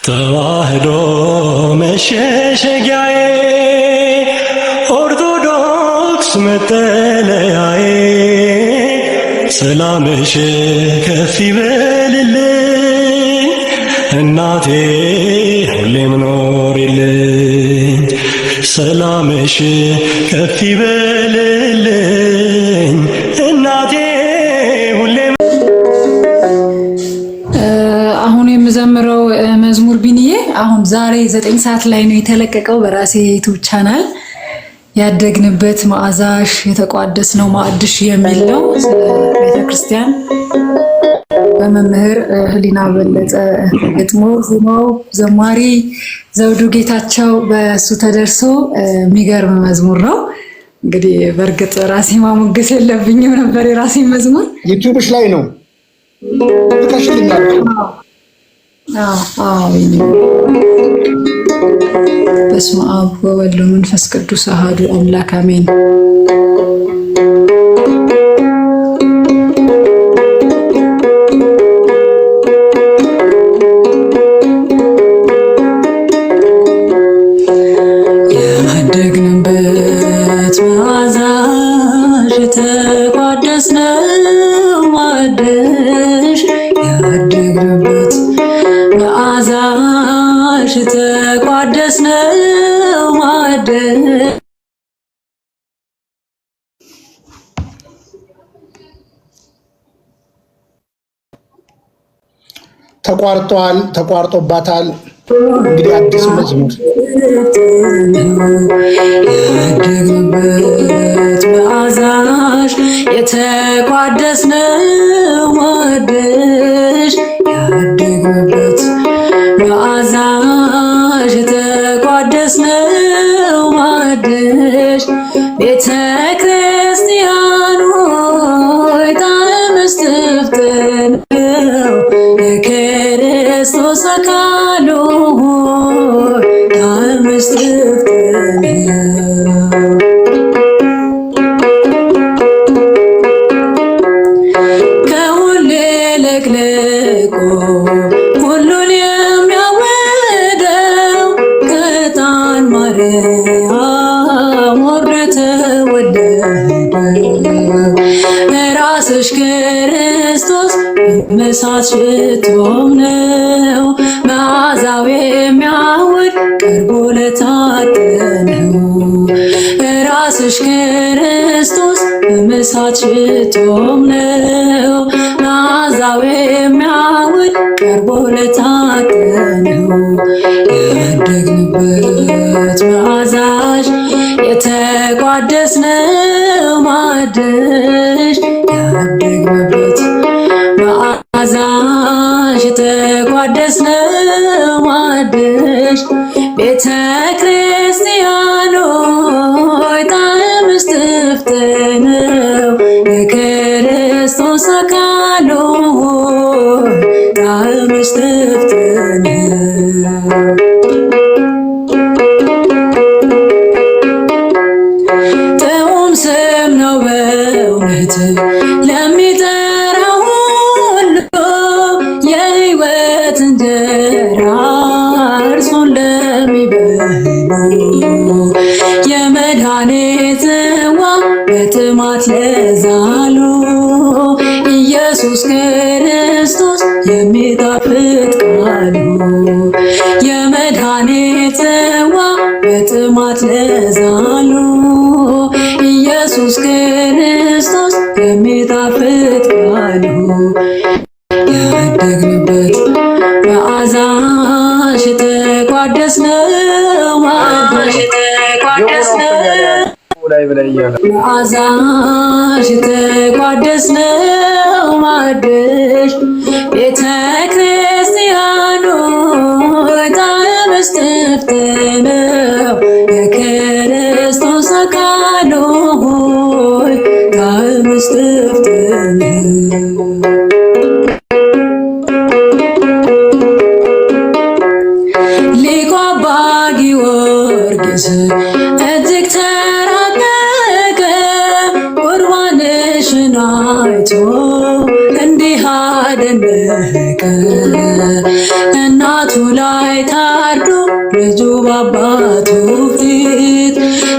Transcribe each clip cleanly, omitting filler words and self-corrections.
ተዋህዶ መሸሸጊያዬ ኦርቶዶክስ መጠለያዬ ሰላምሽ ከፍ ይበልልኝ እናቴ ሁሌም ኖሪልኝ ሰላምሽ ከፍ ይበልልኝ እናቴ ሁሌም። አሁን የምዘምረው መዝሙር ቢኒዬ አሁን ዛሬ 9 ሰዓት ላይ ነው የተለቀቀው በራሴ ዩቲዩብ ቻናል። ያደግንበት መዓዛሽ የተቋደስነው ማዕድሽ የሚል ነው። ስለ ቤተክርስቲያን በመምህር ህሊና በለጠ ግጥሞ ዜማው ዘማሪ ዘውዱ ጌታቸው በሱ ተደርሶ የሚገርም መዝሙር ነው። እንግዲህ በእርግጥ ራሴ ማሞገስ የለብኝም ነበር የራሴ መዝሙር ዩቲዩብሽ ላይ ነው ተከሽልኛል። በስመ አብ ወወልድ ወመንፈስ ቅዱስ አሐዱ አምላክ አሜን። ያደግንበት መዓዛሽ የተቋደስነው ማዕድሽ ያደግንበት መዓዛሽ የተቋደስነው ማዕድሽ ተቋርጧል፣ ተቋርጦባታል። እንግዲህ አዲስ መዝሙር ያደግንበት መዓዛሽ የተቋደስነው ማዕድሽ ያደግንበት መዓዛሽ የተቋደስነው ማዕድሽ ቤተ ክርስቲያን ሆይ ጣዕመ እስትንፋስ ነው የክርስቶስ አካሉ ሆይ ጣዕመ እስትንፋስ ነው። ከሁሌ ለቅልቆ ሁሉን የሚያወደው ከዕጣን ማርያም ወርዶ ተወለደው ራስሽ ክርስቶስ መሳት ሽቶም ነው መዓዛው የሚያውድ ቀርቦ ለታጠነው ራስሽ ክርስቶስ መሳት ሽቶም ነው መዓዛው የሚያውድ ቀርቦ ለታጠነው ያደግንበት መዓዛሽ የተቋደስነው ማዕድሽ ያደግንበት መዓዛሽ የተቋደስነው ማዕድሽ ቤተ ክርስቲያን ሆይ ጣዕመ እስትንፋስ ነው የክርስቶስ አካሉ ሆይ ጣዕመ እስትንፋስ ነው። ጥዑም ስም ነው በእውነት ለሚጠራው ሁሉ የሕይወት እንጀራ እርሱን ለሚበሉ የመድኃኒት ጽዋ በጥማት ለዛሉ ኢየሱስ ክርስቶስ የሚጣፍጥ ቃሉ የመድኃኒት ጽዋ በጥማት ለዛሉ ኢየሱስ ክርስቶስ የሚጣፍጥ ቃሉ ያደግንበት መዓዛሽ የተቋደስነው ማዕድሽ መዓዛሽ የተቋደስነው ማዕድሽ ቤተ ክርስቲያን ሆይ ጣዕመ እስትንፋስ ነው የክርስቶስ አካሉ ሆይ ጣዕመ እስትንፋስ ነው። ሊቁ አባ ጊዮርጊስ እጅግ ተራቀቀ ቁርባንሽን አይቶ እንዲህ አደነቀ አደነቀ። እናቱ ላይ ታርዶ ልጁ በአባቱ ፊት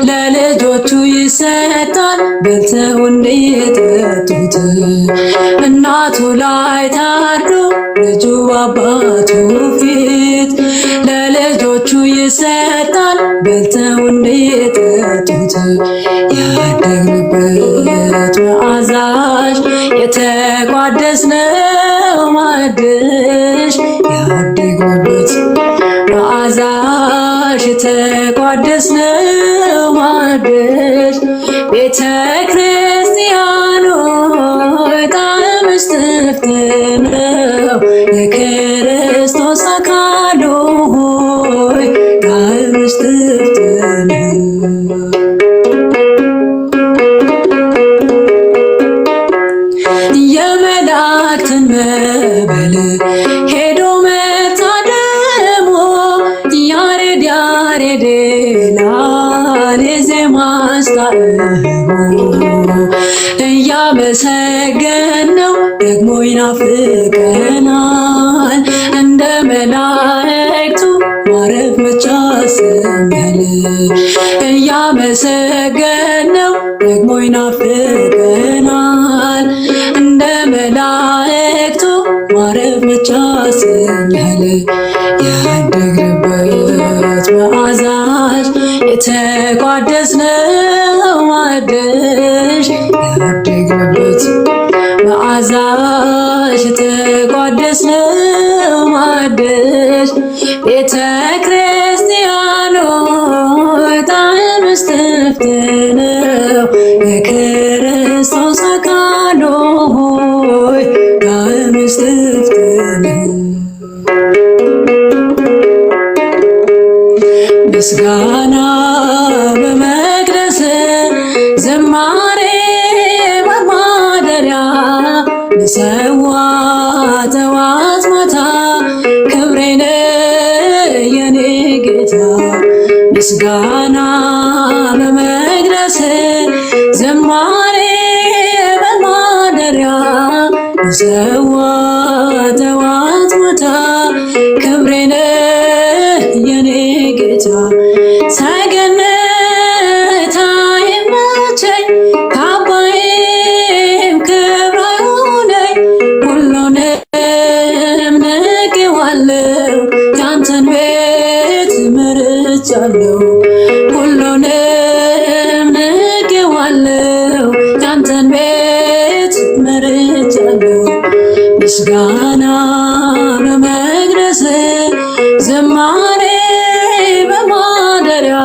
ለልጆቹ ይሰጣል በልተው እንዲጠጡት። እናቱ ላይ ታርዶ ልጁ በአባቱ ፊት ለልጆቹ ይሰጣል በልተው እንዲጠጡት። ያደግንበት መዓዛሽ የተቋደስነው ማዕድሽ ያደግንበት መዓዛሽ የተቋደስነው ማዕድሽ ቤተ ክርስቲያኑ ጣዕምሽ ጥፍጥ ነው የክርስቶስ አካሉ ሆይ ጣዕምሽ ጥፍጥ ነው። የመላእክትን መብል ሄዶ መታደሙ ያሬድ ያሬድ ይላል የዜማሽ ጣዕሙ። እያመሰገንነው ደግሞ ይናፍቀናል እንደ መላእክቱ ማረፍ መቻ ሰኛል። እያመሰገንነው ደግሞ ይናፍቀናል እንደ መላእክቱ ማረፍ መቻ ሰኛል። ያደግንበት መዓዛሽ የተቋደስነው ማዕድሽ ያደግንበት መዓዛሽ የተቋደስነው ማዕድሽ ቤተ ክርስቲያኑ ጣዕምሽ ጥፍጥ ነው የክርስቶስ አካሉ ሆይ ጣዕምሽ ጥፍጥ ነው። ምስጋና በመቅደስ ዝማሬ በማደሪያ ልሰዋ ጠዋት ማታ ክብሬን የኔ ጌታ። ምስጋና በመቅደስ ዝማሬ በማደሪያ ልሰዋ ጠዋት ማታ ክብሬን የኔ ጌታ። ሰገነት አይመቸኝ ካባዬም ክብር አይሆነኝ ሁሉንም ንቄዋለሁ ያንተን ቤት መርጫለሁ። ሁሉንም ንቄዋለሁ ያንተን ቤት መርጫለሁ። ምስጋና በመቅደስ ዝማሬ በማደሪያ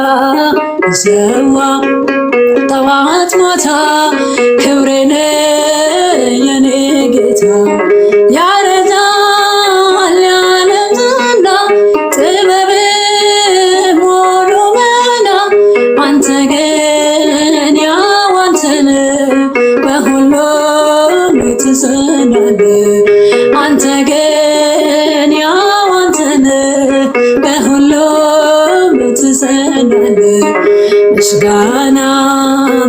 ልሰዋ ጠዋት ማታ ክብሬን የኔ ጌታ። ያረጃል ያለም ዝና ጥበብም ሙሉ መና አንተ ግን ያው አንተ ነህ በሁሉም ትጸናለህ። አንተ ግን ያው አንተ ነህ በሁሉም ትጸናለህ። ምስጋና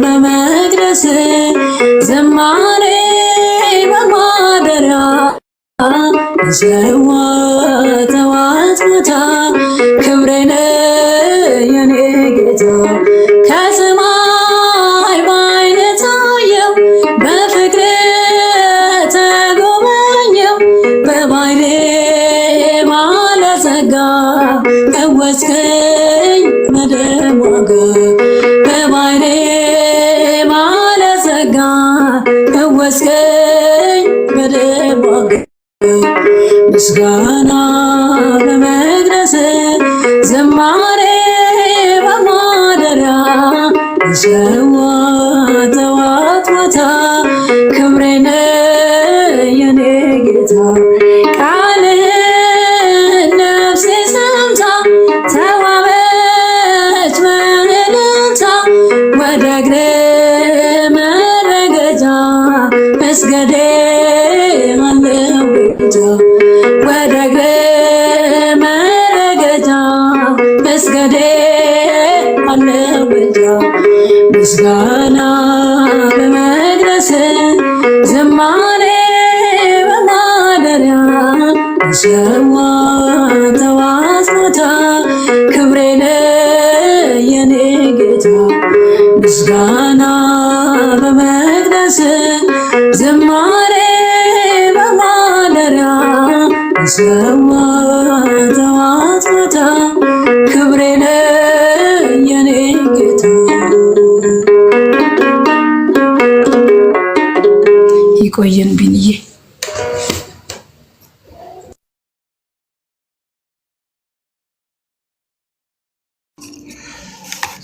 በመቅደስ ዝማሬ በማደሪያ ልሰዋ ጠዋት ማታ ክብሬን የኔ ጌታ። ከሰማይ በዓይኔ ታየው በፍቅር ተጎበኘው በባሕሪ ባለጸጋ ቀወስከኝ በደም ዋጋ። በባሕሪ ባለጸጋ ቀወስከኝ በደም ዋጋ። ምስጋና በመቅደስ ዝማሬ በማደሪያ ልሰዋ ጠዋት ማታ ክብሬን የኔ ጌታ። ቃልህን ነፍሴ ሰምታ ተዋበች በእልልታ ወደ እግር መረገጫ መስገዴ አለው ቤዛ። ወደ እግር መረገጫ መስገዴ አለው ቤዛ። ምስጋና በመቅደስ ዝማሬ በማደሪያ ሰዋ ተዋስኖታ ክብሬነ የኔ ጌታ ምስጋና በመቅደስ ዝማሬ በማደሪያ ሰዋ ተዋስኖታ ክብሬነ የኔ ጌታ ይቆየን ቢንዬ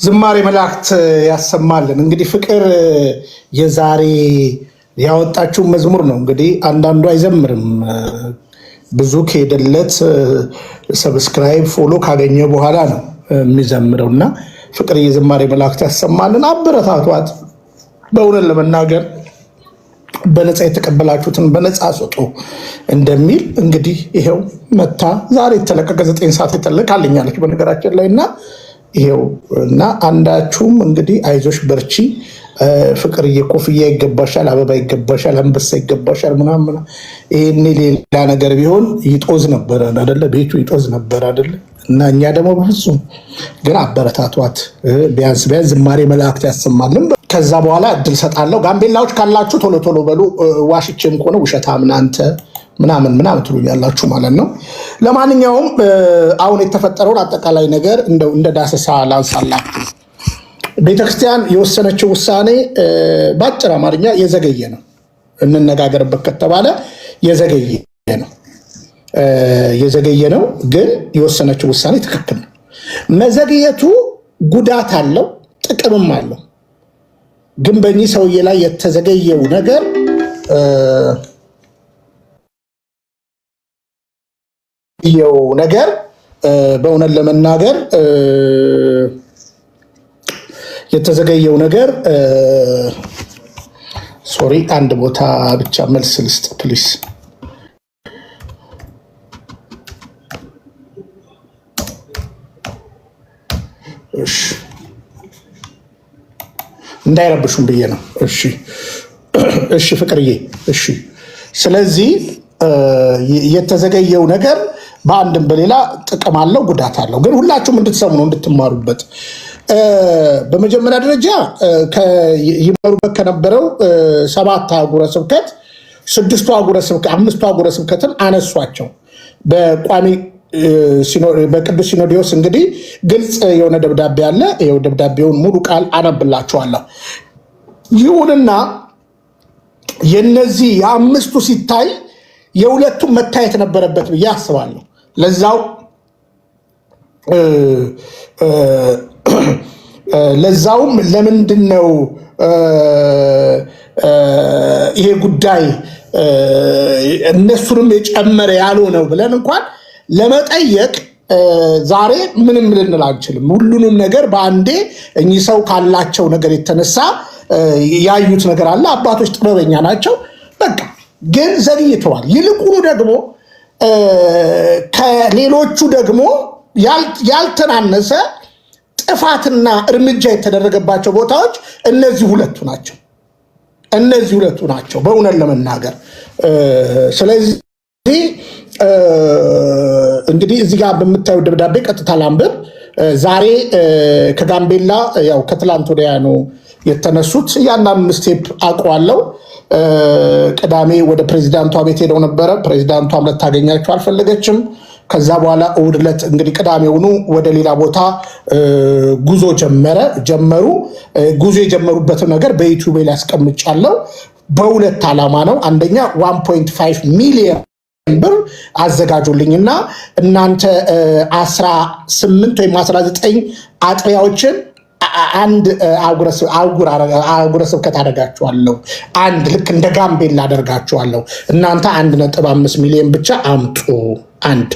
ዝማሬ መላእክት ያሰማልን። እንግዲህ ፍቅር የዛሬ ያወጣችው መዝሙር ነው። እንግዲህ አንዳንዱ አይዘምርም ብዙ ከሄደለት ሰብስክራይብ ፎሎ ካገኘ በኋላ ነው የሚዘምረው እና ፍቅር የዝማሬ መላእክት ያሰማልን። አበረታቷት። በእውነት ለመናገር በነፃ የተቀበላችሁትን በነፃ ስጡ እንደሚል እንግዲህ ይሄው መታ ዛሬ የተለቀቀ 9 ሰዓት የተለቃልኛለች በነገራችን ላይ እና ይሄው እና አንዳችሁም እንግዲህ አይዞሽ በርቺ ፍቅርዬ ኮፍያ ይገባሻል፣ አበባ ይገባሻል፣ አንበሳ ይገባሻል ምናምን። ይሄኔ ሌላ ነገር ቢሆን ይጦዝ ነበር አይደለ? ቤቱ ይጦዝ ነበር አይደለ? እና እኛ ደግሞ በፍጹም ግን አበረታቷት። ቢያንስ ዝማሬ መላእክት ያሰማልን። ከዛ በኋላ እድል ሰጣለሁ። ጋምቤላዎች ካላችሁ ቶሎ ቶሎ በሉ። ዋሽቼም ከሆነ ውሸታም እናንተ ምናምን ትሉኛላችሁ ማለት ነው። ለማንኛውም አሁን የተፈጠረውን አጠቃላይ ነገር እንደ ዳሰሳ ላንሳላችሁ። ቤተክርስቲያን የወሰነችው ውሳኔ በአጭር አማርኛ የዘገየ ነው። እንነጋገርበት ከተባለ የዘገየ ነው፣ ግን የወሰነችው ውሳኔ ትክክል ነው። መዘግየቱ ጉዳት አለው፣ ጥቅምም አለው። ግን በእኚህ ሰውዬ ላይ የተዘገየው ነገር በእውነት ለመናገር የተዘገየው ነገር ሶሪ፣ አንድ ቦታ ብቻ መልስ ልስጥ ፕሊስ። እንዳይረብሹም ብዬ ነው። እሺ ፍቅርዬ፣ እሺ። ስለዚህ የተዘገየው ነገር በአንድም በሌላ ጥቅም አለው፣ ጉዳት አለው። ግን ሁላችሁም እንድትሰሙ ነው፣ እንድትማሩበት። በመጀመሪያ ደረጃ ይመሩበት ከነበረው 7 አህጉረ ስብከት 5ቱ አህጉረ ስብከትን አነሷቸው በቋሚ በቅዱስ ሲኖዶስ። እንግዲህ ግልጽ የሆነ ደብዳቤ አለ። ይኸው ደብዳቤውን ሙሉ ቃል አነብላችኋለሁ። ይሁንና የነዚህ የ5ቱ ሲታይ የሁለቱም መታየት ነበረበት ብዬ አስባለሁ። ለዛውም ለምንድን ነው ይሄ ጉዳይ እነሱንም የጨመረ ያልሆነው ብለን እንኳን ለመጠየቅ ዛሬ ምንም ልንል አንችልም። ሁሉንም ነገር በአንዴ እኚህ ሰው ካላቸው ነገር የተነሳ ያዩት ነገር አለ። አባቶች ጥበበኛ ናቸው። በቃ ግን ዘግይተዋል። ይልቁኑ ደግሞ ከሌሎቹ ደግሞ ያልተናነሰ ጥፋትና እርምጃ የተደረገባቸው ቦታዎች እነዚህ ሁለቱ ናቸው በእውነት ለመናገር። ስለዚህ እንግዲህ እዚህ ጋር በምታዩ ደብዳቤ ቀጥታ ላንብብ። ዛሬ ከጋምቤላ ያው ከትላንት ወዲያ ነው የተነሱት። ያንዳንዱን ስቴፕ አውቀዋለሁ። ቅዳሜ ወደ ፕሬዚዳንቷ ቤት ሄደው ነበረ። ፕሬዚዳንቷም ልታገኛቸው አልፈለገችም። ከዛ በኋላ እሑድ ዕለት እንግዲህ ቅዳሜውኑ ወደ ሌላ ቦታ ጉዞ ጀመሩ። ጉዞ የጀመሩበትን ነገር በዩቲዩብ ላይ አስቀምጫለሁ። በሁለት ዓላማ ነው። አንደኛ 1.5 ሚሊዮን ብር አዘጋጁልኝና እናንተ 18 ወይም 19 አጥቢያዎችን አንድ አህጉረ ስብከት አደርጋችኋለሁ። አንድ ልክ እንደ ጋምቤላ አደርጋችኋለሁ። እናንተ 1.5 ሚሊዮን ብቻ አምጡ። አንድ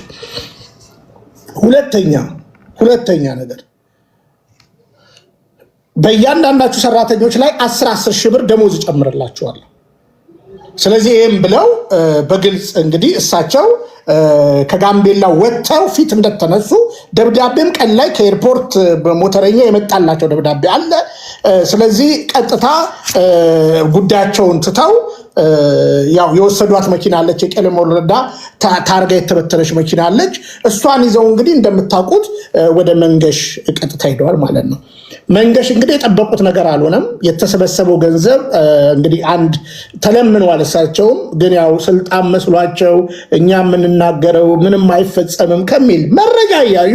ሁለተኛ ነገር በእያንዳንዳችሁ ሰራተኞች ላይ 10 ሺህ ብር ደሞዝ ይጨምርላችኋል። ስለዚህ ይህም ብለው በግልጽ እንግዲህ እሳቸው ከጋምቤላ ወጥተው ፊት እንደተነሱ ደብዳቤም ቀን ላይ ከኤርፖርት በሞተረኛ የመጣላቸው ደብዳቤ አለ። ስለዚህ ቀጥታ ጉዳያቸውን ትተው ያው የወሰዷት መኪና አለች፣ የቄለም ወረዳ ታርጋ የተበተነች መኪና አለች። እሷን ይዘው እንግዲህ እንደምታውቁት ወደ መንገሽ ቀጥታ ሄደዋል ማለት ነው። መንገሽ እንግዲህ የጠበቁት ነገር አልሆነም። የተሰበሰበው ገንዘብ እንግዲህ አንድ ተለምነዋል። እሳቸውም ግን ያው ስልጣን መስሏቸው እኛ የምንናገረው ምንም አይፈጸምም ከሚል መረጃ እያዩ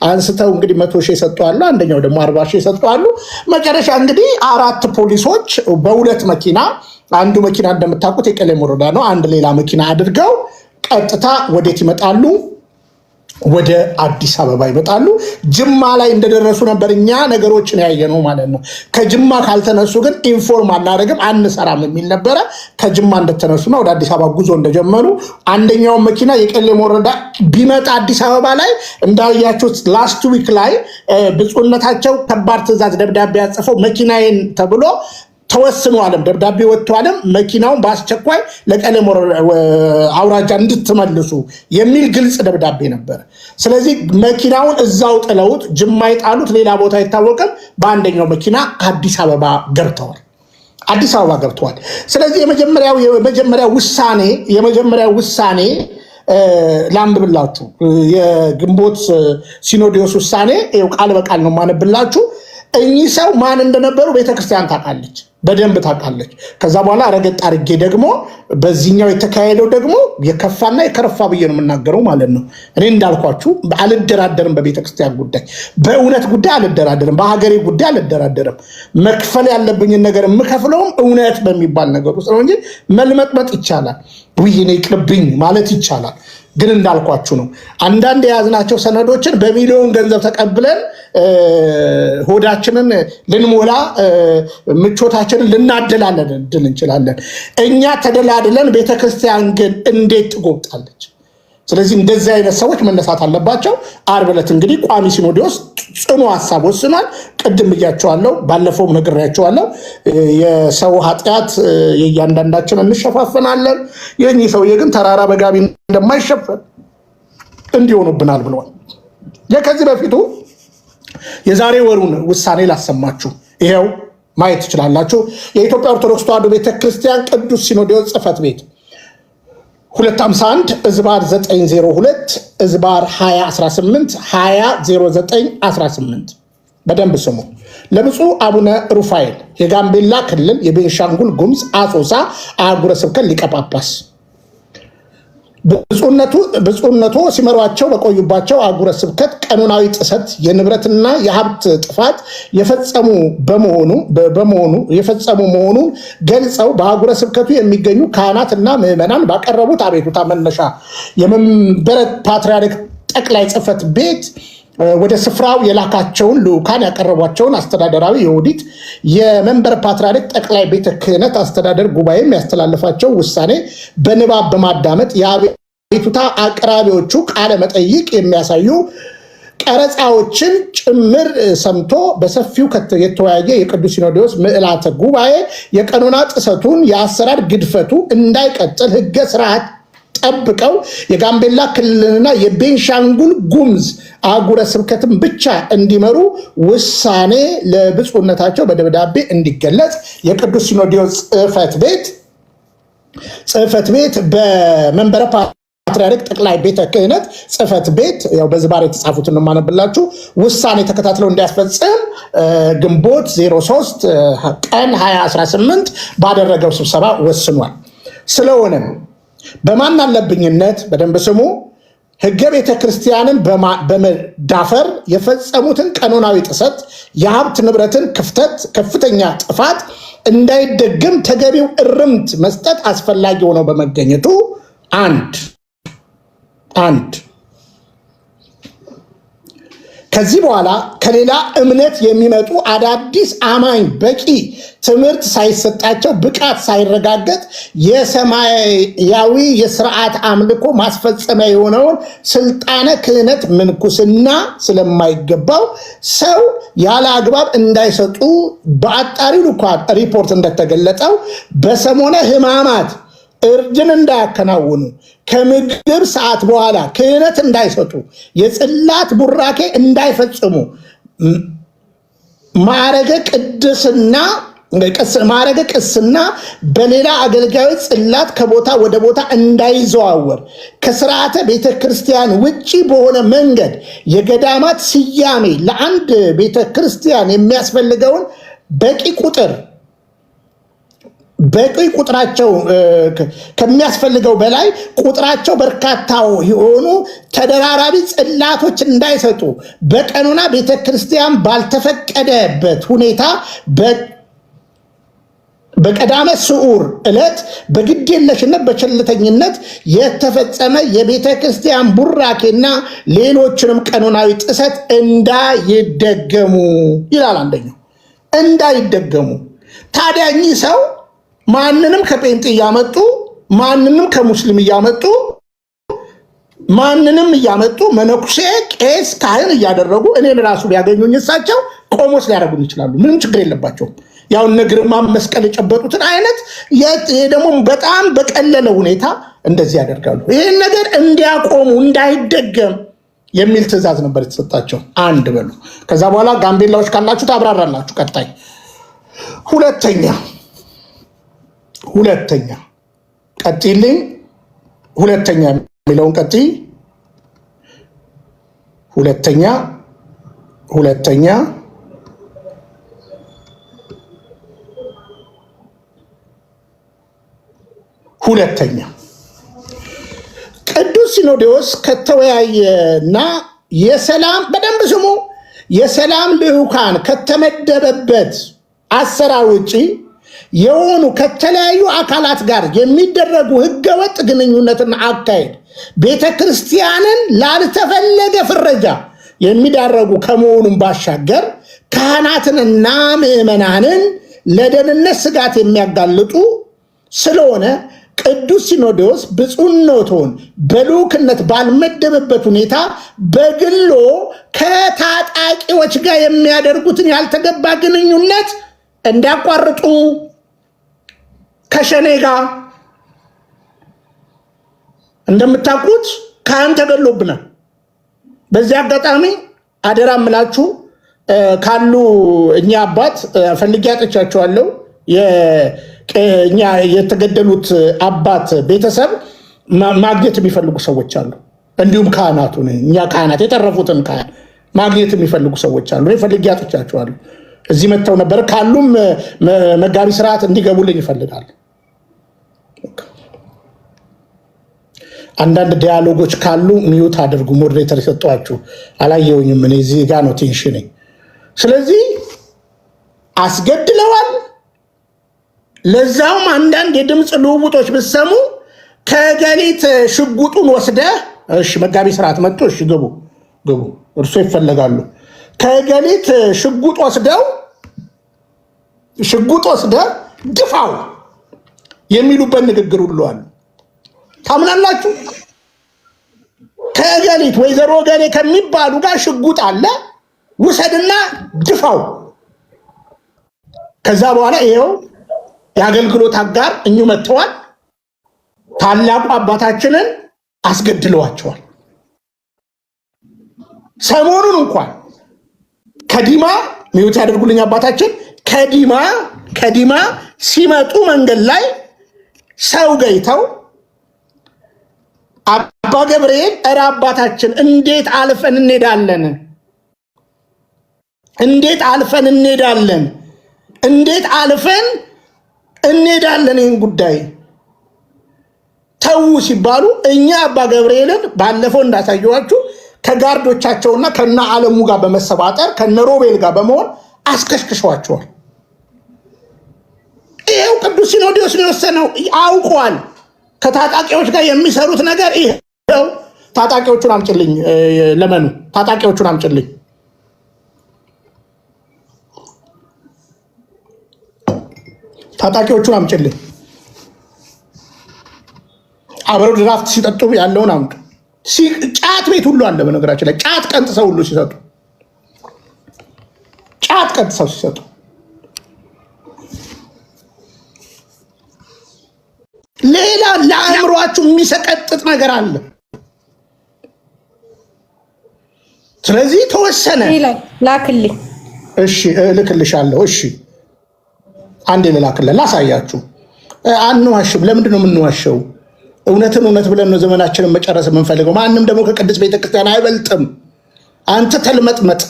አንስተው እንግዲህ 100 ሺህ ሰጥተዋል። አንደኛው ደግሞ 40 ሺህ ሰጥተዋል። መጨረሻ እንግዲህ 4 ፖሊሶች በሁለት መኪና፣ አንዱ መኪና እንደምታውቁት የቄለም ወረዳ ነው፣ አንድ ሌላ መኪና አድርገው ቀጥታ ወዴት ይመጣሉ? ወደ አዲስ አበባ ይመጣሉ። ጅማ ላይ እንደደረሱ ነበር እኛ ነገሮችን ያየነው ማለት ነው። ከጅማ ካልተነሱ ግን ኢንፎርም አናደርግም አንሰራም የሚል ነበረ። ከጅማ እንደተነሱና ወደ አዲስ አበባ ጉዞ እንደጀመሩ አንደኛውን መኪና የቄለም ወረዳ ቢመጣ አዲስ አበባ ላይ እንዳያችሁት ላስት ዊክ ላይ ብፁዕነታቸው ከባድ ትዕዛዝ ደብዳቤ ያጽፈው መኪናዬን ተብሎ ተወስኗልም፣ ደብዳቤ ወጥቷልም፣ መኪናውን በአስቸኳይ ለቄለም አውራጃ እንድትመልሱ የሚል ግልጽ ደብዳቤ ነበር። ስለዚህ መኪናውን እዛው ጥለውት ጅማ የጣሉት ሌላ ቦታ አይታወቅም። በአንደኛው መኪና አዲስ አበባ ገብተዋል። ስለዚህ የመጀመሪያው ውሳኔ ላንብብላችሁ። የግንቦት ሲኖዶስ ውሳኔ ቃል በቃል ነው ማነብላችሁ። እኚህ ሰው ማን እንደነበሩ ቤተክርስቲያን ታውቃለች፣ በደንብ ታውቃለች። ከዛ በኋላ ረገጥ አድርጌ ደግሞ በዚህኛው የተካሄደው ደግሞ የከፋና የከረፋ ብዬ ነው የምናገረው ማለት ነው። እኔ እንዳልኳችሁ አልደራደርም፣ በቤተክርስቲያን ጉዳይ፣ በእውነት ጉዳይ አልደራደርም፣ በሀገሬ ጉዳይ አልደራደርም። መክፈል ያለብኝን ነገር የምከፍለውም እውነት በሚባል ነገር ውስጥ ነው እንጂ መልመጥመጥ ይቻላል፣ ውይ እኔ ይቅርብኝ ማለት ይቻላል። ግን እንዳልኳችሁ ነው። አንዳንድ የያዝናቸው ሰነዶችን በሚሊዮን ገንዘብ ተቀብለን ሆዳችንን ልንሞላ ምቾታችንን ልናደላለን እንችላለን። እኛ ተደላድለን፣ ቤተክርስቲያን ግን እንዴት ትጎብጣለች? ስለዚህ እንደዚህ አይነት ሰዎች መነሳት አለባቸው። ዓርብ ዕለት እንግዲህ ቋሚ ሲኖዶስ ጽኑ ሀሳብ ወስኗል። ቅድም ብያቸዋለሁ፣ ባለፈውም ነግሬያቸዋለሁ። የሰው ኃጢአት የእያንዳንዳችን እንሸፋፍናለን። የእኚህ ሰውዬ ግን ተራራ በጋቢ እንደማይሸፈን እንዲሆኑብናል ብለዋል። ከዚህ በፊቱ የዛሬ ወሩን ውሳኔ ላሰማችሁ፣ ይሄው ማየት ትችላላችሁ። የኢትዮጵያ ኦርቶዶክስ ተዋሕዶ ቤተክርስቲያን ቅዱስ ሲኖዶስ ጽሕፈት ቤት 251 እዝባር 902 እዝባር 2018 200918 በደንብ ስሙ። ለብፁዕ አቡነ ሩፋኤል የጋምቤላ ክልል የቤንሻንጉል ጉሙዝ አሶሳ አህጉረ ስብከት ሊቀ ጳጳስ ብፁዕነቱ ሲመሯቸው በቆዩባቸው አህጉረ ስብከት ቀኖናዊ ጥሰት፣ የንብረትና የሀብት ጥፋት የፈጸሙ መሆኑን ገልጸው በአህጉረ ስብከቱ የሚገኙ ካህናትና ምዕመናን ባቀረቡት አቤቱታ መነሻ የመንበረ ፓትርያርክ ጠቅላይ ጽሕፈት ቤት ወደ ስፍራው የላካቸውን ልዑካን ያቀረቧቸውን አስተዳደራዊ የኦዲት የመንበረ ፓትርያርክ ጠቅላይ ቤተ ክህነት አስተዳደር ጉባኤም ያስተላለፋቸው ውሳኔ በንባብ በማዳመጥ የአቤቱታ አቅራቢዎቹ ቃለ መጠይቅ የሚያሳዩ ቀረጻዎችን ጭምር ሰምቶ በሰፊው የተወያየ የቅዱስ ሲኖዶስ ምልዓተ ጉባኤ የቀኖና ጥሰቱን፣ የአሰራር ግድፈቱ እንዳይቀጥል ሕገ ስርዓት ጠብቀው የጋምቤላ ክልልና የቤንሻንጉል ጉሙዝ አህጉረ ስብከትን ብቻ እንዲመሩ ውሳኔ ለብፁዕነታቸው በደብዳቤ እንዲገለጽ የቅዱስ ሲኖዶስ ጽሕፈት ቤት በመንበረ ፓትርያርክ ጠቅላይ ቤተ ክህነት ጽሕፈት ቤት ያው በዝባር የተጻፉትን ነው የማነብላችሁ ውሳኔ ተከታትለው እንዲያስፈጽም ግንቦት 03 ቀን 2018 ባደረገው ስብሰባ ወስኗል። ስለሆነም በማን አለብኝነት በደንብ ስሙ፣ ሕገ ቤተ ክርስቲያንን በመዳፈር የፈጸሙትን ቀኖናዊ ጥሰት፣ የሀብት ንብረትን ከፍተኛ ጥፋት እንዳይደገም ተገቢው እርምት መስጠት አስፈላጊ ሆነው በመገኘቱ አንድ ከዚህ በኋላ ከሌላ እምነት የሚመጡ አዳዲስ አማኝ በቂ ትምህርት ሳይሰጣቸው ብቃት ሳይረጋገጥ የሰማያዊ የስርዓት አምልኮ ማስፈጸሚያ የሆነውን ስልጣነ ክህነት ምንኩስና ስለማይገባው ሰው ያለ አግባብ እንዳይሰጡ በአጣሪው እንኳን ሪፖርት እንደተገለጸው በሰሞነ ሕማማት እርድን እንዳያከናውኑ፣ ከምግብ ሰዓት በኋላ ክህነት እንዳይሰጡ፣ የጽላት ቡራኬ እንዳይፈጽሙ፣ ማዕረገ ቅድስና ማዕረገ ቅስና በሌላ አገልጋዮች ጽላት ከቦታ ወደ ቦታ እንዳይዘዋወር ከስርዓተ ቤተክርስቲያን ውጪ በሆነ መንገድ የገዳማት ስያሜ ለአንድ ቤተክርስቲያን የሚያስፈልገውን በቂ ቁጥራቸው ከሚያስፈልገው በላይ ቁጥራቸው በርካታው የሆኑ ተደራራቢ ጽላቶች እንዳይሰጡ በቀኖና ቤተክርስቲያን ባልተፈቀደበት ሁኔታ በቀዳመ ስዑር ዕለት በግዴለሽነት በቸልተኝነት የተፈጸመ የቤተ ክርስቲያን ቡራኬና ሌሎችንም ቀኖናዊ ጥሰት እንዳይደገሙ ይላል። አንደኛው እንዳይደገሙ። ታዲያ እኚህ ሰው ማንንም ከጴንጤ እያመጡ ማንንም ከሙስሊም እያመጡ ማንንም እያመጡ መነኩሴ፣ ቄስ፣ ካህን እያደረጉ እኔን ራሱ ቢያገኙኝ እሳቸው ቆሞስ ሊያደርጉን ይችላሉ። ምንም ችግር የለባቸውም። ያው እነ ግርማ መስቀል የጨበጡትን አይነት ደግሞ በጣም በቀለለ ሁኔታ እንደዚህ ያደርጋሉ። ይህን ነገር እንዲያቆሙ እንዳይደገም የሚል ትእዛዝ ነበር የተሰጣቸው። አንድ በሉ። ከዛ በኋላ ጋምቤላዎች ካላችሁ ታብራራላችሁ። ቀጣይ ሁለተኛ ቀጥይልኝ። ሁለተኛ የሚለውን ቀጥይ። ሁለተኛ ቅዱስ ሲኖዶስ ከተወያየና የሰላም በደንብ ስሙ፣ የሰላም ልዑካን ከተመደበበት አሰራር ውጪ የሆኑ ከተለያዩ አካላት ጋር የሚደረጉ ህገወጥ ግንኙነትና አካሄድ ቤተ ክርስቲያንን ላልተፈለገ ፍረጃ የሚዳረጉ ከመሆኑን ባሻገር ካህናትንና ምዕመናንን ለደህንነት ስጋት የሚያጋልጡ ስለሆነ ቅዱስ ሲኖዶስ ብፁዕነቶን በልዑክነት ባልመደበበት ሁኔታ በግሎ ከታጣቂዎች ጋር የሚያደርጉትን ያልተገባ ግንኙነት እንዲያቋርጡ ከሸኔ ጋር እንደምታውቁት ካህን ተገሎብናል። በዚህ አጋጣሚ አደራ ምላችሁ ካሉ እኛ አባት ፈልጌ አጥቻቸዋለሁ። እኛ የተገደሉት አባት ቤተሰብ ማግኘት የሚፈልጉ ሰዎች አሉ። እንዲሁም ካህናቱ እኛ ካህናት የተረፉትን ካህን ማግኘት የሚፈልጉ ሰዎች አሉ። ፈልጌ አጥቻቸዋለሁ። እዚህ መጥተው ነበር። ካሉም መጋቢ ስርዓት እንዲገቡልኝ ይፈልጋል። አንዳንድ ዲያሎጎች ካሉ ሚዩት አድርጉ። ሞዴሬተር የሰጧችሁ አላየውኝም። እኔ እዚህ ጋር ነው ቴንሽን። ስለዚህ አስገድለዋል። ለዛውም አንዳንድ የድምፅ ልውውጦች ብትሰሙ ከገሊት ሽጉጡን ወስደ እሺ፣ መጋቢ ስርዓት መጥቶ እሺ፣ ግቡ እርሶ ይፈለጋሉ። ከገሊት ሽጉጥ ወስደ ድፋው የሚሉበት ንግግር ሁሉ አሉ። ታምናላችሁ? ከገሊት ወይዘሮ ገሌ ከሚባሉ ጋር ሽጉጥ አለ፣ ውሰድና ድፋው። ከዛ በኋላ ይሄው የአገልግሎት አጋር እኙ መጥተዋል። ታላቁ አባታችንን አስገድለዋቸዋል። ሰሞኑን እንኳን ከዲማ ሚዩት ያደርጉልኝ አባታችን ከዲማ ሲመጡ መንገድ ላይ ሰው ገይተው አባ ገብርኤል እረ አባታችን እንዴት አልፈን እንሄዳለን? ይህን ጉዳይ ተዉ ሲባሉ እኛ አባ ገብርኤልን ባለፈው እንዳሳየዋችሁ ከጋርዶቻቸውና ከነ ዓለሙ ጋር በመሰባጠር ከነ ሮቤል ጋር በመሆን አስከሽክሸዋቸዋል። ይሄው ቅዱስ ሲኖዶስ ነው የወሰነው። አውቋል። ከታጣቂዎች ጋር የሚሰሩት ነገር ይሄው። ታጣቂዎቹን አምጭልኝ፣ ለመኑ ታጣቂዎቹን አምጭልኝ። አብረው ድራፍት ሲጠጡ ያለውን አምጡ። ጫት ቤት ሁሉ አለ። በነገራችን ላይ ጫት ቀንጥሰው ሁሉ ሲሰጡ ሌላ ለአእምሯችሁ የሚሰቀጥጥ ነገር አለ። ስለዚህ ተወሰነ። ላክልኝ። እሺ እልክልሻለሁ። እሺ አንዴ ልላክልህ ላሳያችሁ። አንዋሽም። ለምንድን ነው የምንዋሸው? እውነትን እውነት ብለን ነው ዘመናችንን መጨረስ የምንፈልገው። ማንም ደግሞ ከቅድስት ቤተክርስቲያን አይበልጥም። አንተ ተልመጥመጥ፣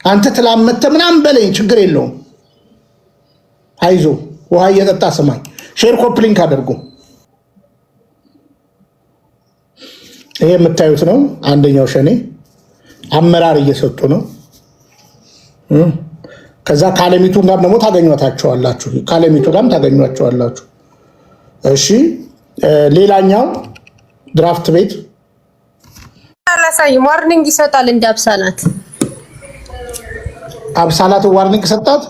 አንተ ትላመተ ምናምን በለኝ፣ ችግር የለውም። አይዞ ውሃ እየጠጣ ስማኝ። ሼር ኮፕሊንክ አድርጉ። ይሄ የምታዩት ነው። አንደኛው ሸኔ አመራር እየሰጡ ነው። ከዛ ካለሚቱ ጋር ደግሞ ታገኟታቸዋላችሁ። ካለሚቱ ጋርም ታገኟቸዋላችሁ። እሺ ሌላኛው ድራፍት ቤት አላሳይም። ዋርኒንግ ይሰጣል። እንደ አብሳላት ዋርኒንግ ሰጣት።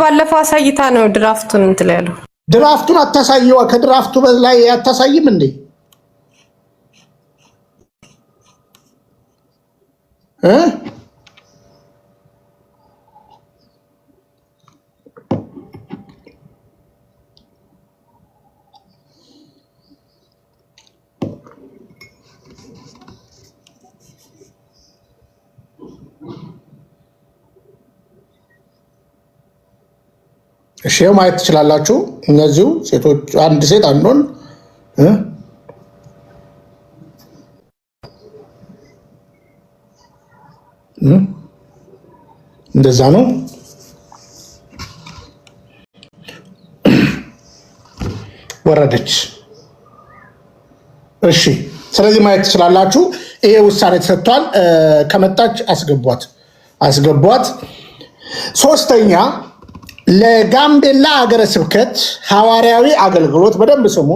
ባለፈው አሳይታ ነው ድራፍቱን እንትን ያለው። ድራፍቱን አታሳየዋ። ከድራፍቱ በላይ አታሳይም እንዴ? እሺ ማየት ትችላላችሁ። እነዚሁ ሴቶች አንድ ሴት አንድ ወንድ እንደዛ ነው። ወረደች። እሺ ስለዚህ ማየት ትችላላችሁ። ይሄ ውሳኔ ተሰጥቷል። ከመጣች አስገቧት። ሶስተኛ ለጋምቤላ ሀገረ ስብከት ሐዋርያዊ አገልግሎት በደንብ ስሙ።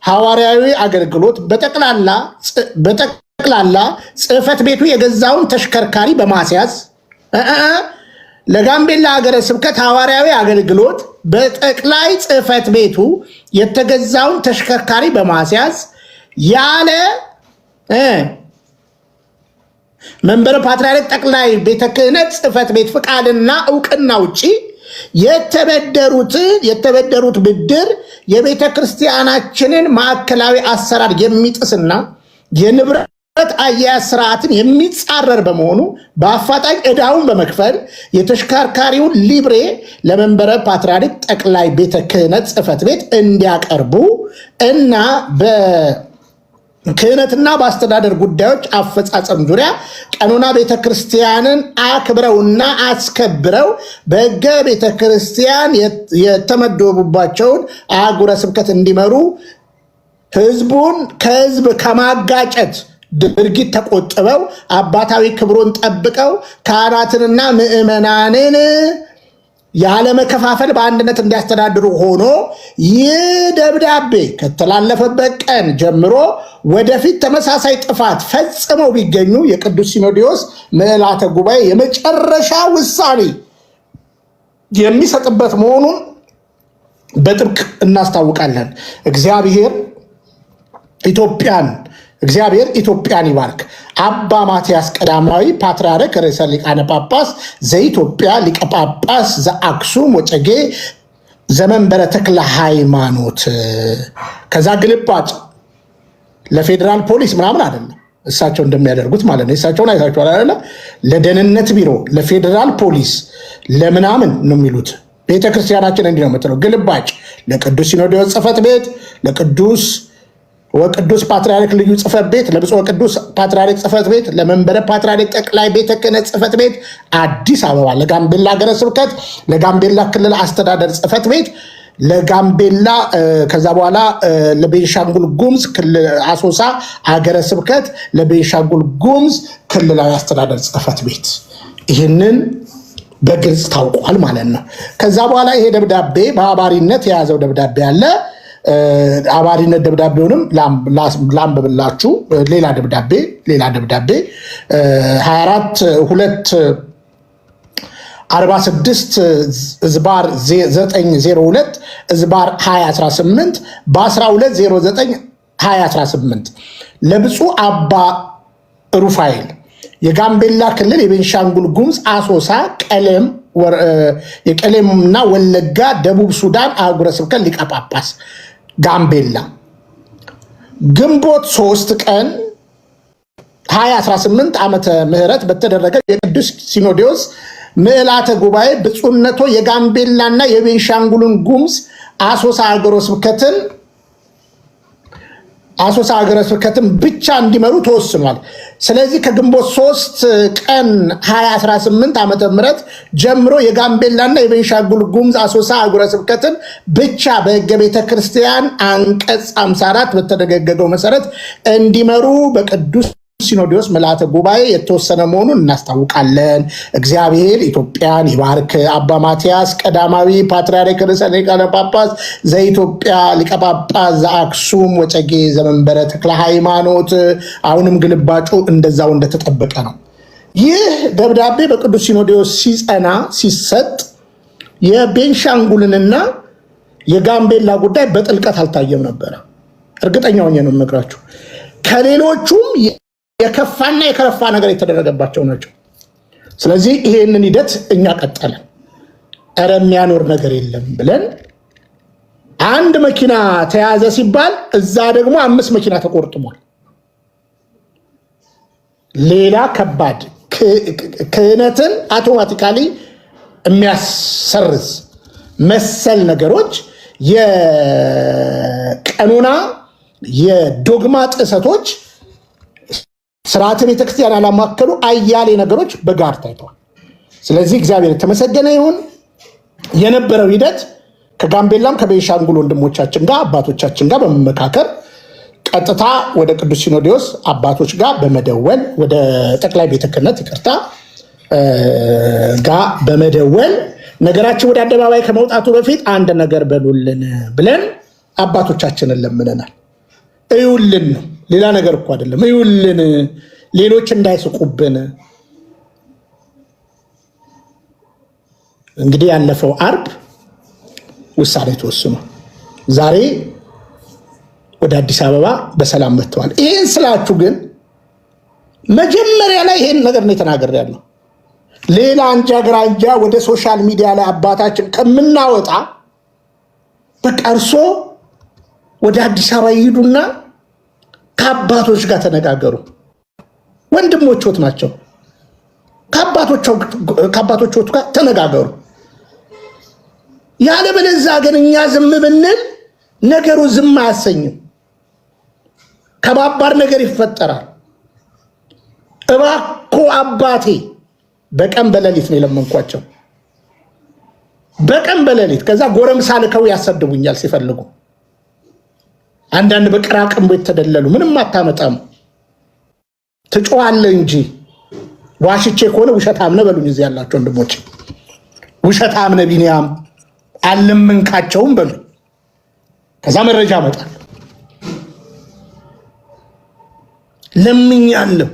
ሐዋርያዊ አገልግሎት በጠቅላላ ጽሕፈት ቤቱ የገዛውን ተሽከርካሪ በማስያዝ ለጋምቤላ ሀገረ ስብከት ሐዋርያዊ አገልግሎት በጠቅላይ ጽሕፈት ቤቱ የተገዛውን ተሽከርካሪ በማስያዝ ያለ መንበረ ፓትርያርክ ጠቅላይ ቤተ ክህነት ጽሕፈት ቤት ፍቃድና እውቅና ውጪ የተበደሩት ብድር የቤተ ክርስቲያናችንን ማዕከላዊ አሰራር የሚጥስና የንብረት አያያዝ ስርዓትን የሚጻረር በመሆኑ በአፋጣኝ ዕዳውን በመክፈል የተሽከርካሪውን ሊብሬ ለመንበረ ፓትርያርክ ጠቅላይ ቤተ ክህነት ጽሕፈት ቤት እንዲያቀርቡ እና ክህነትና በአስተዳደር ጉዳዮች አፈጻጸም ዙሪያ ቀኖና ቤተክርስቲያንን አክብረውና አስከብረው በሕገ ቤተክርስቲያን የተመደቡባቸውን አህጉረ ስብከት እንዲመሩ ሕዝቡን ከሕዝብ ከማጋጨት ድርጊት ተቆጥበው አባታዊ ክብሩን ጠብቀው ካህናትንና ምዕመናንን ያለመከፋፈል በአንድነት እንዲያስተዳድሩ ሆኖ ይህ ደብዳቤ ከተላለፈበት ቀን ጀምሮ ወደፊት ተመሳሳይ ጥፋት ፈጽመው ቢገኙ የቅዱስ ሲኖዶስ ምልዓተ ጉባኤ የመጨረሻ ውሳኔ የሚሰጥበት መሆኑን በጥብቅ እናስታውቃለን። እግዚአብሔር ኢትዮጵያን ይባርክ። አባ ማትያስ ቀዳማዊ ፓትርያርክ ርዕሰ ሊቃነ ጳጳስ ዘኢትዮጵያ ሊቀ ጳጳስ ዘአክሱም ወጨጌ ዘመንበረ ተክለ ሃይማኖት። ከዛ ግልባጭ ለፌዴራል ፖሊስ ምናምን አይደለም፣ እሳቸው እንደሚያደርጉት ማለት ነው። እሳቸውን አይታችኋል አይደለ? ለደህንነት ቢሮ፣ ለፌዴራል ፖሊስ፣ ለምናምን ነው የሚሉት። ቤተክርስቲያናችን እንዲህ ነው የምትለው። ግልባጭ ለቅዱስ ሲኖዶስ ጽሕፈት ቤት፣ ለቅዱስ ወቅዱስ ፓትርያርክ ልዩ ጽሕፈት ቤት፣ ለብፁዕ ወቅዱስ ፓትርያርክ ጽሕፈት ቤት፣ ለመንበረ ፓትርያርክ ጠቅላይ ቤተ ክህነት ጽሕፈት ቤት አዲስ አበባ፣ ለጋምቤላ ሀገረ ስብከት፣ ለጋምቤላ ክልል አስተዳደር ጽሕፈት ቤት፣ ለጋምቤላ ከዛ በኋላ ለቤንሻንጉል ጉሙዝ ክልል አሶሳ ሀገረ ስብከት፣ ለቤንሻንጉል ጉሙዝ ክልላዊ አስተዳደር ጽሕፈት ቤት። ይህንን በግልጽ ታውቋል ማለት ነው። ከዛ በኋላ ይሄ ደብዳቤ በአባሪነት የያዘው ደብዳቤ አለ። አባሪነት ደብዳቤውንም ላንብብላችሁ። ሌላ ደብዳቤ 24/46/902 2018 በ12/09/2018 ለብፁዕ አባ ሩፋኤል የጋምቤላ ክልል የቤንሻንጉል ጉሙዝ አሶሳ የቀሌምና ወለጋ ደቡብ ሱዳን አህጉረ ስብከት ሊቀ ጳጳስ ጋምቤላ ግንቦት 3 ቀን 2018 ዓመተ ምህረት በተደረገ የቅዱስ ሲኖዶስ ምዕላተ ጉባኤ ብፁዕነቶ የጋምቤላና የቤንሻንጉልን ጉሙዝ አሶሳ ሀገረ ስብከትን ብቻ እንዲመሩ ተወስኗል። ስለዚህ ከግንቦት 3 ቀን 2018 ዓመተ ምህረት ጀምሮ የጋምቤላና የቤንሻንጉል ጉሙዝ አሶሳ ሀገረ ስብከትን ብቻ በሕገ ቤተ ክርስቲያን አንቀጽ 54 በተደነገገው መሰረት እንዲመሩ በቅዱስ ሲኖዶስ ምልዓተ ጉባኤ የተወሰነ መሆኑን እናስታውቃለን። እግዚአብሔር ኢትዮጵያን ይባርክ። አባ ማትያስ ቀዳማዊ ፓትርያርክ ርዕሰ ሊቃነ ጳጳስ ዘኢትዮጵያ ሊቀ ጳጳስ ዘአክሱም ወጨጌ ዘመንበረ ተክለ ሃይማኖት። አሁንም ግልባጩ እንደዛው እንደተጠበቀ ነው። ይህ ደብዳቤ በቅዱስ ሲኖዶስ ሲሰጥ የቤንሻንጉልንና የጋምቤላ ጉዳይ በጥልቀት አልታየም ነበረ። እርግጠኛ ሆኜ ነው የምነግራችሁ። ከሌሎቹም የከፋና የከረፋ ነገር የተደረገባቸው ናቸው። ስለዚህ ይሄንን ሂደት እኛ ቀጠለን። ኧረ የሚያኖር ነገር የለም ብለን አንድ መኪና ተያዘ ሲባል እዛ ደግሞ 5 መኪና ተቆርጥሟል። ሌላ ከባድ ክህነትን አውቶማቲካሊ የሚያሰርዝ መሰል ነገሮች፣ የቀኖና የዶግማ ጥሰቶች፣ ስርዓተ ቤተክርስቲያን ያላማከሉ አያሌ ነገሮች በጋር ታይተዋል። ስለዚህ እግዚአብሔር የተመሰገነ ይሁን። የነበረው ሂደት ከጋምቤላም ከቤንሻንጉል ወንድሞቻችን ጋር አባቶቻችን ጋር በመመካከር ቀጥታ ወደ ቅዱስ ሲኖዶስ አባቶች ጋር በመደወል ወደ ጠቅላይ ቤተ ክህነት ጋር በመደወል ነገራችን ወደ አደባባይ ከመውጣቱ በፊት አንድ ነገር በሉልን ብለን አባቶቻችንን ለምነናል። እዩልን ነው፣ ሌላ ነገር እኮ አይደለም። እዩልን፣ ሌሎች እንዳይስቁብን። እንግዲህ ያለፈው አርብ ውሳኔ ተወስኖ ዛሬ ወደ አዲስ አበባ በሰላም መጥተዋል። ይህን ስላችሁ ግን መጀመሪያ ላይ ይሄን ነገር ነው የተናገርኩት። ሌላ አንጃ ግራንጃ ወደ ሶሻል ሚዲያ ላይ አባታችን ከምናወጣ በቃ እርሶ ወደ አዲስ አበባ ይሄዱና ከአባቶች ጋር ተነጋገሩ። ወንድሞችዎት ናቸው። ከአባቶችዎት ጋር ተነጋገሩ። ያለበለዚያ ግን እኛ ዝም ብንል ነገሩ ዝም አያሰኝም። ከባባር ነገር ይፈጠራል። እባክዎ አባቴ በቀን በሌሊት ነው የለመንኳቸው። በቀን በሌሊት ከዛ ጎረምሳ ልከው ያሰድቡኛል ሲፈልጉ። አንዳንድ በቅራቅም የተደለሉ ምንም አታመጣም ትጮሃለህ እንጂ ዋሽቼ ከሆነ ውሸታም ነህ በሉኝ። እዚህ ያላችሁ ወንድሞች ውሸታም ነህ ቢኒያም አልለመንካቸውም በሉ። ከዛ መረጃ አመጣለሁ። ለምኛለሁ።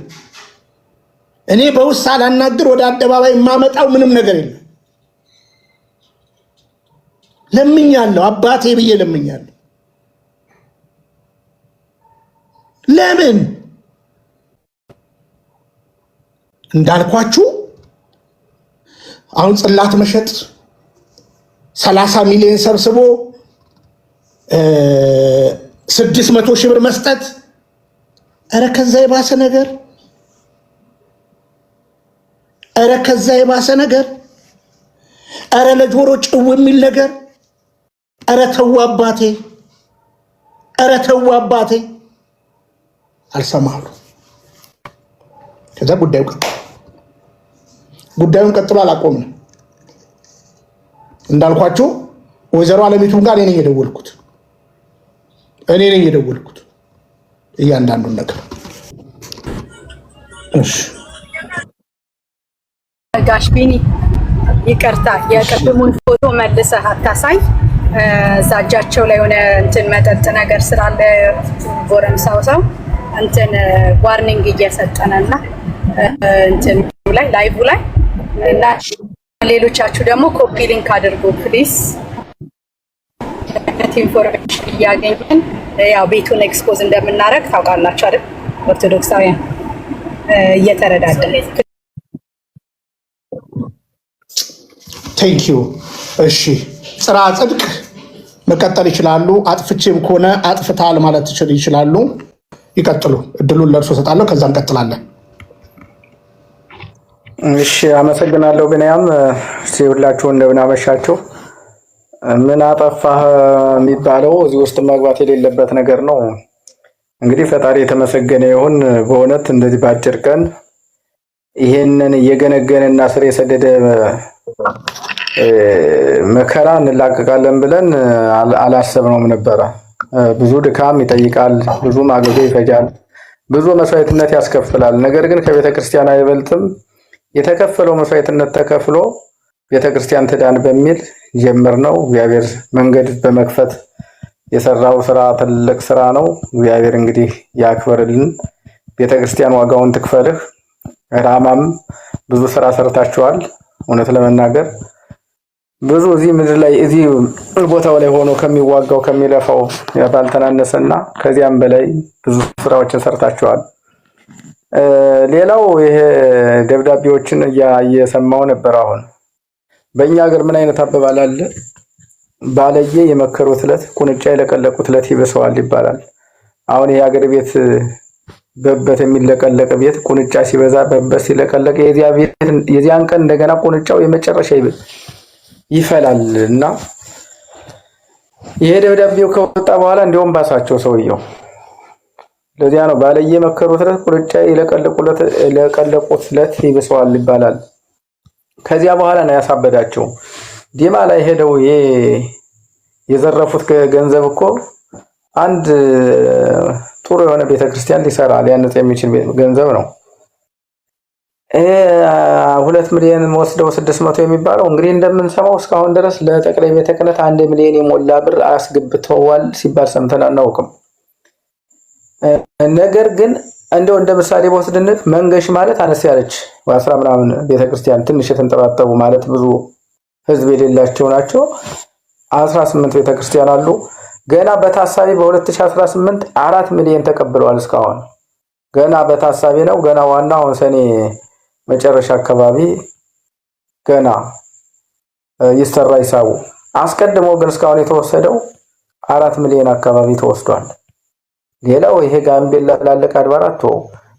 እኔ በውስጥ ሳላናግር ወደ አደባባይ የማመጣው ምንም ነገር የለም። ለምኛለሁ፣ አባቴ ብዬ ለምኛለሁ። ለምን እንዳልኳችሁ አሁን ጽላት መሸጥ 30 ሚሊዮን ሰብስቦ 600 ሺህ ብር መስጠት፣ ኧረ ከዛ የባሰ ነገር፣ ኧረ ከዛ የባሰ ነገር፣ ኧረ ለጆሮ ጭው የሚል ነገር። ኧረ ተው አባቴ፣ ኧረ ተው አባቴ። አልሰማሉ። ከዛ ጉዳዩን ቀጥሎ አላቆምንም። እንዳልኳችሁ ወይዘሮ አለሚቱም ጋር እኔ ነኝ የደወልኩት እያንዳንዱን ነገር። እሺ ጋሽ ቢኒ ይቅርታ፣ የቅድሙን ፎቶ መልሰህ አታሳይ። እዛ እጃቸው ላይ የሆነ እንትን መጠጥ ነገር ስላለ ጎረምሳው ሰው እንትን ዋርኒንግ እየሰጠነና እንትን ላይ ላይቭ ላይ እና ሌሎቻችሁ ደግሞ ኮፒ ሊንክ አድርጉ ፕሊስ። ኢንፎርሜሽን እያገኘን ያው ቤቱን ኤክስፖዝ እንደምናደርግ ታውቃላችሁ አይደል? ኦርቶዶክሳውያን እየተረዳደን። ቴንክ ዩ። እሺ ጽርሐ ጽድቅ መቀጠል ይችላሉ። አጥፍቼም ከሆነ አጥፍታል ማለት ይችላሉ። ይቀጥሉ። እድሉን ለእርሶ እሰጣለሁ። ከዛ እንቀጥላለን። እሺ አመሰግናለሁ ብንያም። ሁላችሁ እንደምን አመሻችሁ። ምን አጠፋህ የሚባለው እዚህ ውስጥ መግባት የሌለበት ነገር ነው። እንግዲህ ፈጣሪ የተመሰገነ ይሁን። በእውነት እንደዚህ በአጭር ቀን ይሄንን እየገነገነና ስር የሰደደ መከራ እንላቀቃለን ብለን አላሰብነውም ነበረ። ብዙ ድካም ይጠይቃል፣ ብዙ ማገዶ ይፈጃል፣ ብዙ መስዋዕትነት ያስከፍላል። ነገር ግን ከቤተ ክርስቲያን አይበልጥም። የተከፈለው መስዋዕትነት ተከፍሎ ቤተ ክርስቲያን ትዳን በሚል ጀምር ነው። እግዚአብሔር መንገድ በመክፈት የሰራው ስራ ትልቅ ስራ ነው። እግዚአብሔር እንግዲህ ያክብርልን። ቤተ ክርስቲያን ዋጋውን ትክፈልህ። ራማም ብዙ ስራ ሰርታችኋል። እውነት ለመናገር ብዙ እዚህ ምድር ላይ እዚህ ቦታው ላይ ሆኖ ከሚዋጋው ከሚለፋው ባልተናነሰና ከዚያም በላይ ብዙ ስራዎችን ሰርታችኋል። ሌላው ይሄ ደብዳቤዎችን እየሰማው ነበር። አሁን በእኛ ሀገር ምን አይነት አባባል አለ? ባለየ የመከሩት ዕለት ቁንጫ የለቀለቁት ዕለት ይበሰዋል ይባላል። አሁን ይሄ ሀገር ቤት በበት የሚለቀለቅ ቤት ቁንጫ ሲበዛ በበት ሲለቀለቅ የዚያን ቀን እንደገና ቁንጫው የመጨረሻ ይፈላል እና ይሄ ደብዳቤው ከወጣ በኋላ እንዲያውም ባሳቸው ሰውየው። ለዚያ ነው ባለየ የመከሩት ዕለት ቁንጫ የለቀለቁት ዕለት ይበሰዋል ይባላል። ከዚያ በኋላ ነው ያሳበዳቸው። ዲማ ላይ ሄደው የዘረፉት ገንዘብ እኮ አንድ ጥሩ የሆነ ቤተክርስቲያን ሊሰራ ሊያነጽ የሚችል ገንዘብ ነው። 2 ሚሊዮን ወስደው 600 የሚባለው እንግዲህ እንደምንሰማው እስካሁን ድረስ ለጠቅላይ ቤተ ክህነት 1 ሚሊዮን የሞላ ብር አስገብተዋል ሲባል ሰምተን አናውቅም። ነገር ግን እንደው እንደ ምሳሌ በወስድነት መንገሽ ማለት አነስ ያለች 10 ምናምን ቤተክርስቲያን ትንሽ የተንጠባጠቡ ማለት ብዙ ህዝብ የሌላቸው ናቸው። 18 ቤተክርስቲያን አሉ። ገና በታሳቢ በ2018 4 ሚሊዮን ተቀብለዋል። እስካሁን ገና በታሳቢ ነው። ገና ዋናውን ሰኔ መጨረሻ አካባቢ ገና ይሰራ ይሳቡ። አስቀድሞ ግን እስካሁን የተወሰደው 4 ሚሊዮን አካባቢ ተወስዷል። ሌላው ይሄ ጋምቤላ ላለቀ አድባራት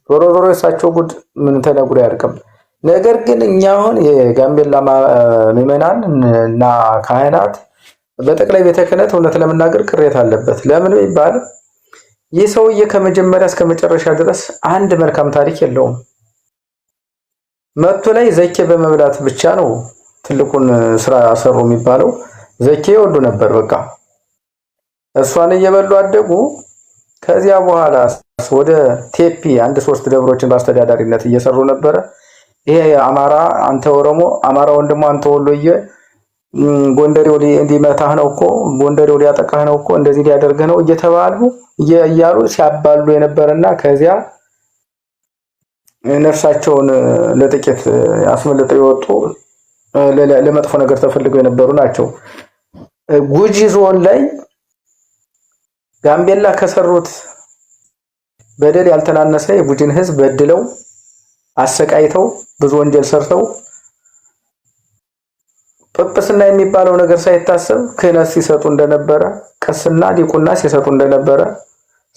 ዞሮ ዞሮ የሳቸው ጉድ ምን ተነግሮ ያልቅም። ነገር ግን እኛ አሁን የጋምቤላ ምዕመናን እና ካህናት በጠቅላይ ቤተ ክህነት እውነት ለመናገር ቅሬታ አለበት። ለምን ይባል? ይህ ሰውዬ ከመጀመሪያ እስከ መጨረሻ ድረስ አንድ መልካም ታሪክ የለውም። መጥቶ ላይ ዘኬ በመብላት ብቻ ነው ትልቁን ስራ ሰሩ የሚባለው። ዘኬ ይወዱ ነበር። በቃ እሷን እየበሉ አደጉ። ከዚያ በኋላ ወደ ቴፒ 1-3 ደብሮችን በአስተዳዳሪነት እየሰሩ ነበረ። ይሄ አማራ አንተ ኦሮሞ፣ አማራ ወንድሞ አንተ ወሎዬ፣ ጎንደሬው እንዲመታህ ነው እኮ ጎንደሬው ሊያጠቃህ ነው እኮ እንደዚህ ሊያደርግህ ነው እየተባሉ እያሉ ሲያባሉ የነበረና ከዚያ ነፍሳቸውን ለጥቂት አስመልጠው የወጡ ለመጥፎ ነገር ተፈልገው የነበሩ ናቸው። ጉጂ ዞን ላይ ጋምቤላ ከሰሩት በደል ያልተናነሰ የጉጂን ህዝብ በድለው አሰቃይተው ብዙ ወንጀል ሰርተው ጵጵስና የሚባለው ነገር ሳይታሰብ ክህነት ሲሰጡ እንደነበረ፣ ቅስና ዲቁና ሲሰጡ እንደነበረ፣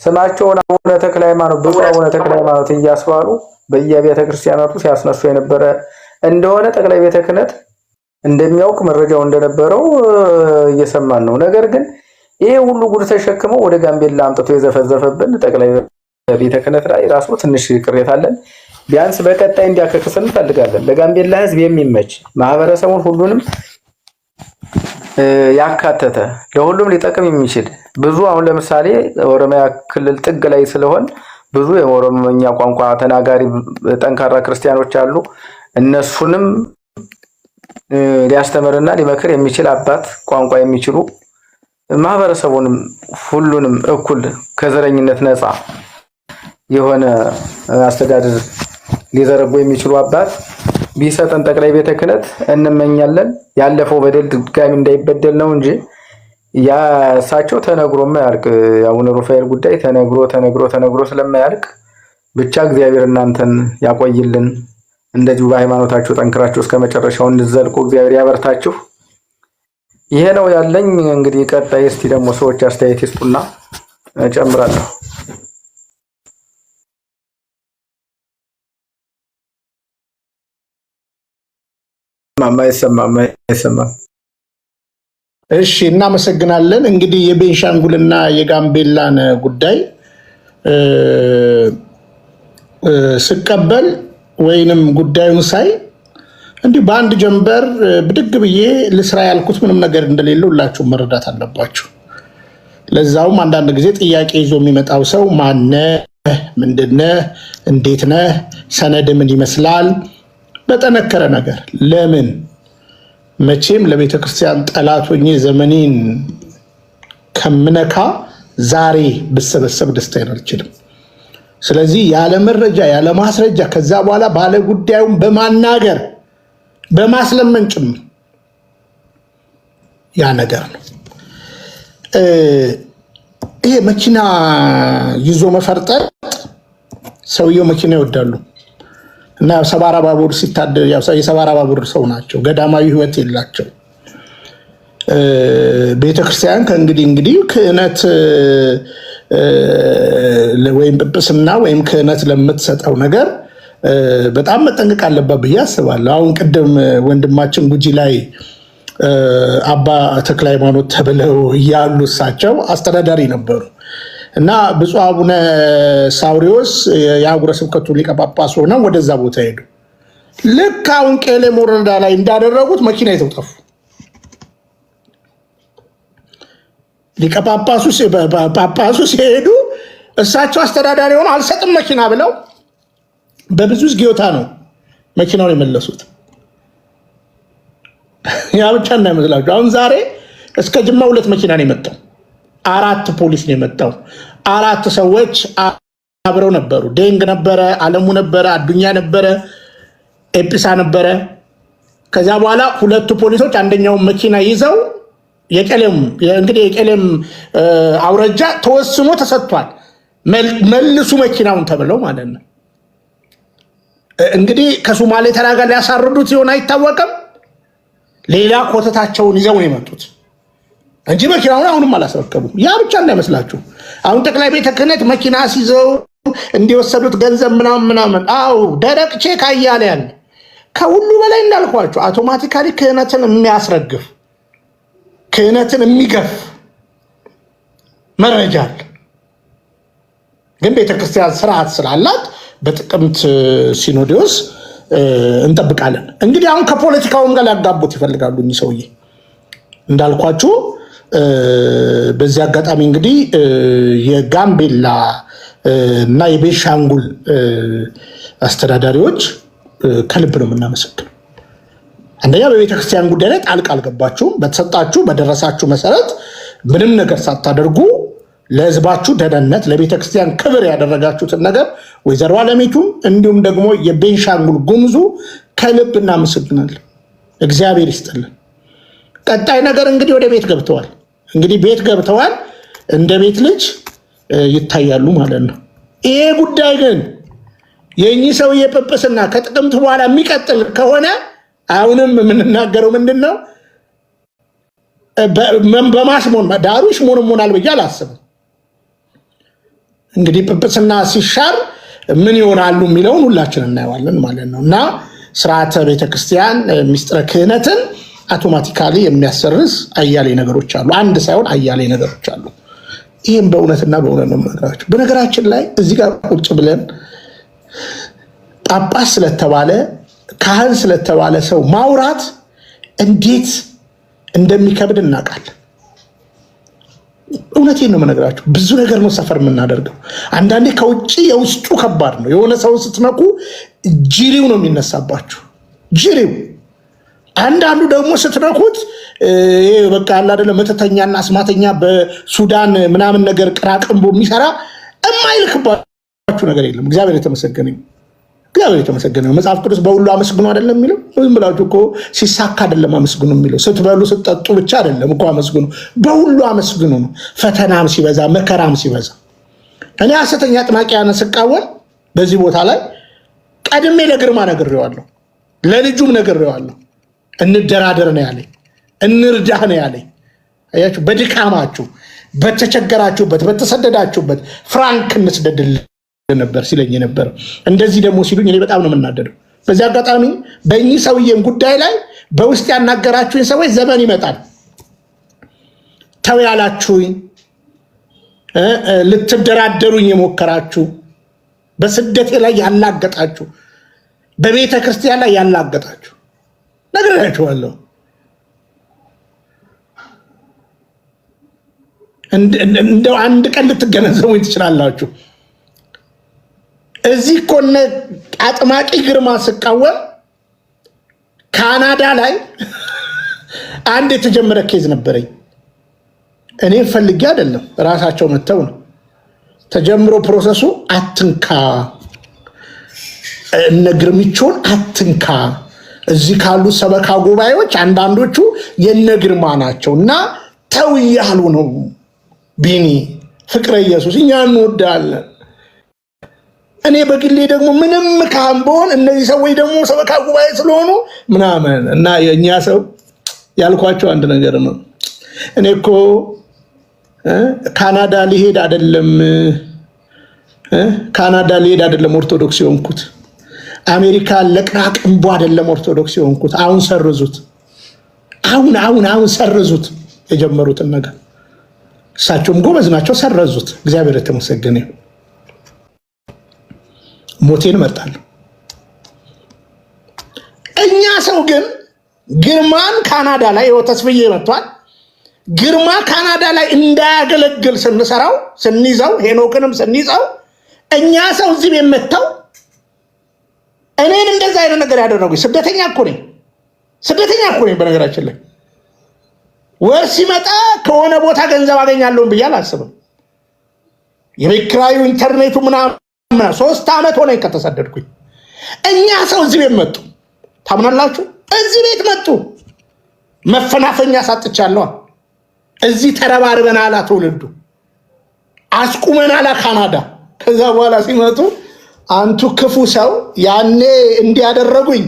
ስማቸውን አቡነ ተክለ ሃይማኖት ብፁዕ አቡነ ተክለ ሃይማኖት እያስባሉ በየቤተ ክርስቲያናቱ ሲያስነሱ የነበረ እንደሆነ ጠቅላይ ቤተ ክህነት እንደሚያውቅ መረጃው እንደነበረው እየሰማን ነው። ነገር ግን ይሄ ሁሉ ጉድ ተሸክመው ወደ ጋምቤላ አምጥቶ የዘፈዘፈብን ጠቅላይ ቤተ ክህነት ላይ ራሱ ትንሽ ቅሬታ አለን። ቢያንስ በቀጣይ እንዲያከክስ እንፈልጋለን። ለጋምቤላ ህዝብ የሚመች ማህበረሰቡን ሁሉንም ያካተተ ለሁሉም ሊጠቅም የሚችል ብዙ አሁን ለምሳሌ ኦሮሚያ ክልል ጥግ ላይ ስለሆን ብዙ የኦሮሞኛ ቋንቋ ተናጋሪ ጠንካራ ክርስቲያኖች አሉ። እነሱንም ሊያስተምርና ሊመክር የሚችል አባት ቋንቋ የሚችሉ ማህበረሰቡንም ሁሉንም እኩል ከዘረኝነት ነፃ የሆነ አስተዳደር ሊዘረጉ የሚችሉ አባት ቢሰጠን ጠቅላይ ቤተ ክህነት እንመኛለን። ያለፈው በደል ድጋሚ እንዳይበደል ነው እንጂ እሳቸው ተነግሮ የማያልቅ የአቡነ ሩፋኤል ጉዳይ ተነግሮ ስለማያልቅ ብቻ እግዚአብሔር እናንተን ያቆይልን። እንደዚሁ በሃይማኖታችሁ ጠንክራችሁ እስከ መጨረሻው እንድትዘልቁ እግዚአብሔር ያበርታችሁ። ይሄ ነው ያለኝ። እንግዲህ ቀጣይ እስቲ ደግሞ ሰዎች አስተያየት ይስጡና እጨምራለሁ። አይሰማም። እሺ እናመሰግናለን። እንግዲህ የቤንሻንጉልና የጋምቤላን ጉዳይ ስቀበል ወይንም ጉዳዩን ሳይ እንዲህ በአንድ ጀንበር ብድግ ብዬ ልስራ ያልኩት ምንም ነገር እንደሌለ ሁላችሁም መረዳት አለባችሁ። ለዛውም አንዳንድ ጊዜ ጥያቄ ይዞ የሚመጣው ሰው ማነህ፣ ምንድነህ፣ እንዴት ነህ፣ ሰነድ ምን ይመስላል፣ በጠነከረ ነገር ለምን መቼም ለቤተ ክርስቲያን ጠላት ሆኜ ዘመኔን ከምነካ ዛሬ ብሰበሰብ ደስታዬን አልችልም። ስለዚህ ያለ መረጃ ያለ ማስረጃ ከዛ በኋላ ባለ ጉዳዩን በማናገር በማስለመን ጭምር ያ ነገር ነው። ይሄ መኪና ይዞ መፈርጠጥ ሰውየው መኪና ይወዳሉ እና ሰባራ ባቡር ሲታደር የሰባራ ባቡር ሰው ናቸው። ገዳማዊ ሕይወት የላቸው። ቤተክርስቲያን ከእንግዲህ ክህነት ወይም ጵጵስና ወይም ክህነት ለምትሰጠው ነገር በጣም መጠንቀቅ አለባት ብዬ አስባለሁ። አሁን ቅድም ወንድማችን ጉጂ ላይ አባ ተክለ ሃይማኖት ተብለው እያሉ እሳቸው አስተዳዳሪ ነበሩ እና ብፁዕ አቡነ ሳውሪዎስ የአህጉረ ስብከቱ ሊቀ ጳጳስ ሆነው ወደዛ ቦታ ሄዱ። ልክ አሁን ቄለም ወረዳ ላይ እንዳደረጉት መኪና ይዘው ጠፉ። ሊቀ ጳጳሱ ሲሄዱ እሳቸው አስተዳዳሪ ሆነው አልሰጥም መኪና ብለው በብዙ ጊዮታ ነው መኪናውን የመለሱት። ያ ብቻ እንዳይመስላችሁ። አሁን ዛሬ እስከ ጅማ 2 መኪና ነው የመጣው። 4 ፖሊስ ነው የመጣው። 4 ሰዎች አብረው ነበሩ። ዴንግ ነበረ፣ አለሙ ነበረ፣ አዱኛ ነበረ፣ ኤጲሳ ነበረ። ከዚያ በኋላ 2 ፖሊሶች አንደኛውን መኪና ይዘው የቄለም አውረጃ ተወስኖ ተሰጥቷል። መልሱ መኪናውን ተብለው ማለት ነው። እንግዲህ ከሶማሌ ተራ ጋር ሊያሳርዱት ይሆን አይታወቅም። ሌላ ኮተታቸውን ይዘው ነው የመጡት እንጂ መኪናውን አሁንም አላስረከቡም። ያ ብቻ እንዳይመስላችሁ። አሁን ጠቅላይ ቤተ ክህነት መኪና ሲይዘው እንዲወሰዱት ገንዘብ ምናምን፣ አው ደረቅ ቼክ አያለ ያለ። ከሁሉ በላይ እንዳልኳችሁ አውቶማቲካሊ ክህነትን የሚያስረግፍ ክህነትን የሚገፍ መረጃ አለ። ግን ቤተክርስቲያን ስርዓት ስላላት በጥቅምት ሲኖዶስ እንጠብቃለን። እንግዲህ አሁን ከፖለቲካውም ጋር ሊያጋቡት ይፈልጋሉ እኚህ ሰውዬ እንዳልኳችሁ። በዚህ አጋጣሚ እንግዲህ የጋምቤላ እና የቤንሻንጉል አስተዳዳሪዎች ከልብ ነው የምናመሰግነው። አንደኛ በቤተክርስቲያን ጉዳይ ላይ ጣልቃ አልገባችሁም። በተሰጣችሁ በደረሳችሁ መሰረት ምንም ነገር ሳታደርጉ ለህዝባችሁ ደህንነት ለቤተክርስቲያን ክብር ያደረጋችሁትን ነገር ወይዘሮ አለሚቱም እንዲሁም ደግሞ የቤንሻንጉል ጉሙዙ ከልብ እናመሰግናለን። እግዚአብሔር ይስጥልን። ቀጣይ ነገር እንግዲህ ወደ ቤት ገብተዋል። እንግዲህ ቤት ገብተዋል፣ እንደ ቤት ልጅ ይታያሉ ማለት ነው። ይሄ ጉዳይ ግን የእኚህ ሰውዬ ጵጵስና ከጥቅምት በኋላ የሚቀጥል ከሆነ አሁንም የምንናገረው ምንድን ነው? በማስሞን ዳሩ ይሽሞንሞናል ብዬ አላስብም። እንግዲህ ጵጵስና ሲሻር ምን ይሆናሉ የሚለውን ሁላችን እናየዋለን ማለት ነው። እና ስርዓተ ቤተክርስቲያን ሚስጥረ ክህነትን አውቶማቲካሊ የሚያሰርዝ አያሌ ነገሮች አሉ። አንድ ሳይሆን አያሌ ነገሮች አሉ። ይህም በእውነትና በእውነት ነው የምነግራችሁ። በነገራችን ላይ እዚህ ጋር ቁጭ ብለን ጳጳስ ስለተባለ ካህን ስለተባለ ሰው ማውራት እንዴት እንደሚከብድ እናውቃለን። እውነቴን ነው የምነግራችሁ። ብዙ ነገር ነው ሰፈር የምናደርገው። አንዳንዴ ከውጭ የውስጡ ከባድ ነው። የሆነ ሰው ስትነኩ ጅሪው ነው የሚነሳባችሁ፣ ጅሪው። አንዳንዱ ደግሞ ስትነኩት በቃ አለ አይደለ መተተኛና አስማተኛ በሱዳን ምናምን ነገር ቅራቅንቦ የሚሰራ የማይልክባችሁ ነገር የለም። እግዚአብሔር የተመሰገነ እግዚአብሔር የተመሰገነ ነው። መጽሐፍ ቅዱስ በሁሉ አመስግኑ አይደለም የሚለው? ዝም ብላችሁ እኮ ሲሳካ አይደለም አመስግኑ የሚለው። ስትበሉ ስትጠጡ ብቻ አይደለም እኮ አመስግኑ፣ በሁሉ አመስግኑ ነው። ፈተናም ሲበዛ መከራም ሲበዛ። እኔ ሐሰተኛ አጥማቂያን ስቃወም በዚህ ቦታ ላይ ቀድሜ ለግርማ ነግሬዋለሁ፣ ለልጁም ነግሬዋለሁ። እንደራደር ነው ያለኝ፣ እንርዳህ ነው ያለኝ። አያችሁ፣ በድካማችሁ በተቸገራችሁበት በተሰደዳችሁበት ፍራንክ እንስደድል ነበር ሲለኝ ነበር። እንደዚህ ደግሞ ሲሉኝ እኔ በጣም ነው የምናደደው። በዚህ አጋጣሚ በእኚህ ሰውዬም ጉዳይ ላይ በውስጥ ያናገራችሁኝ ሰዎች ዘመን ይመጣል ተው ያላችሁኝ ልትደራደሩኝ የሞከራችሁ በስደቴ ላይ ያላገጣችሁ በቤተ ክርስቲያን ላይ ያላገጣችሁ ነግሬያችኋለሁ። እንደው አንድ ቀን ልትገነዘቡኝ ትችላላችሁ። እዚህ እኮ እነ አጥማቂ ግርማ ስቃወም ካናዳ ላይ አንድ የተጀመረ ኬዝ ነበረኝ። እኔ ፈልጌ አይደለም፣ ራሳቸው መተው ነው ተጀምሮ ፕሮሰሱ። አትንካ እነ ግርምቾን አትንካ። እዚህ ካሉ ሰበካ ጉባኤዎች አንዳንዶቹ የነ ግርማ ናቸው እና ተው እያሉ ነው። ቢኒ ፍቅረ ኢየሱስ እኛ እንወዳለን። እኔ በግሌ ደግሞ ምንም ካህን ብሆን እነዚህ ሰዎች ደግሞ ሰበካ ጉባኤ ስለሆኑ ምናምን እና የእኛ ሰው ያልኳቸው አንድ ነገር ነው። እኔ እኮ ካናዳ ሊሄድ አይደለም ኦርቶዶክስ የሆንኩት፣ አሜሪካ ለቅራቅ እንቦ አይደለም ኦርቶዶክስ የሆንኩት። አሁን ሰርዙት፣ አሁን ሰርዙት የጀመሩትን ነገር። እሳቸውም ጎበዝ ናቸው፣ ሰረዙት። እግዚአብሔር የተመሰገነ ይሁን። ሞቴን እመርጣለሁ። እኛ ሰው ግን ግርማን ካናዳ ላይ ተስፍዬ መጥቷል። ግርማ ካናዳ ላይ እንዳያገለግል ስንይዘው ሄኖክንም ስንይዘው እኛ ሰው እዚህ ቤት መጥተው እኔን እንደዛ አይነት ነገር ያደረጉኝ ስደተኛ እኮ ነኝ። በነገራችን ላይ ወር ሲመጣ ከሆነ ቦታ ገንዘብ አገኛለሁን ብዬ አላስብም። የቤት ኪራዩ ኢንተርኔቱ ምናምን 3 ዓመት ሆነኝ ከተሰደድኩኝ። እኛ ሰው እዚህ ቤት መጡ። ታምናላችሁ? እዚህ ቤት መጡ። መፈናፈኛ ሳጥቻለሁ። እዚህ ተረባርበናላ፣ ትውልዱ አስቁመናላ ካናዳ። ከዛ በኋላ ሲመጡ አንቱ ክፉ ሰው ያኔ እንዲያደረጉኝ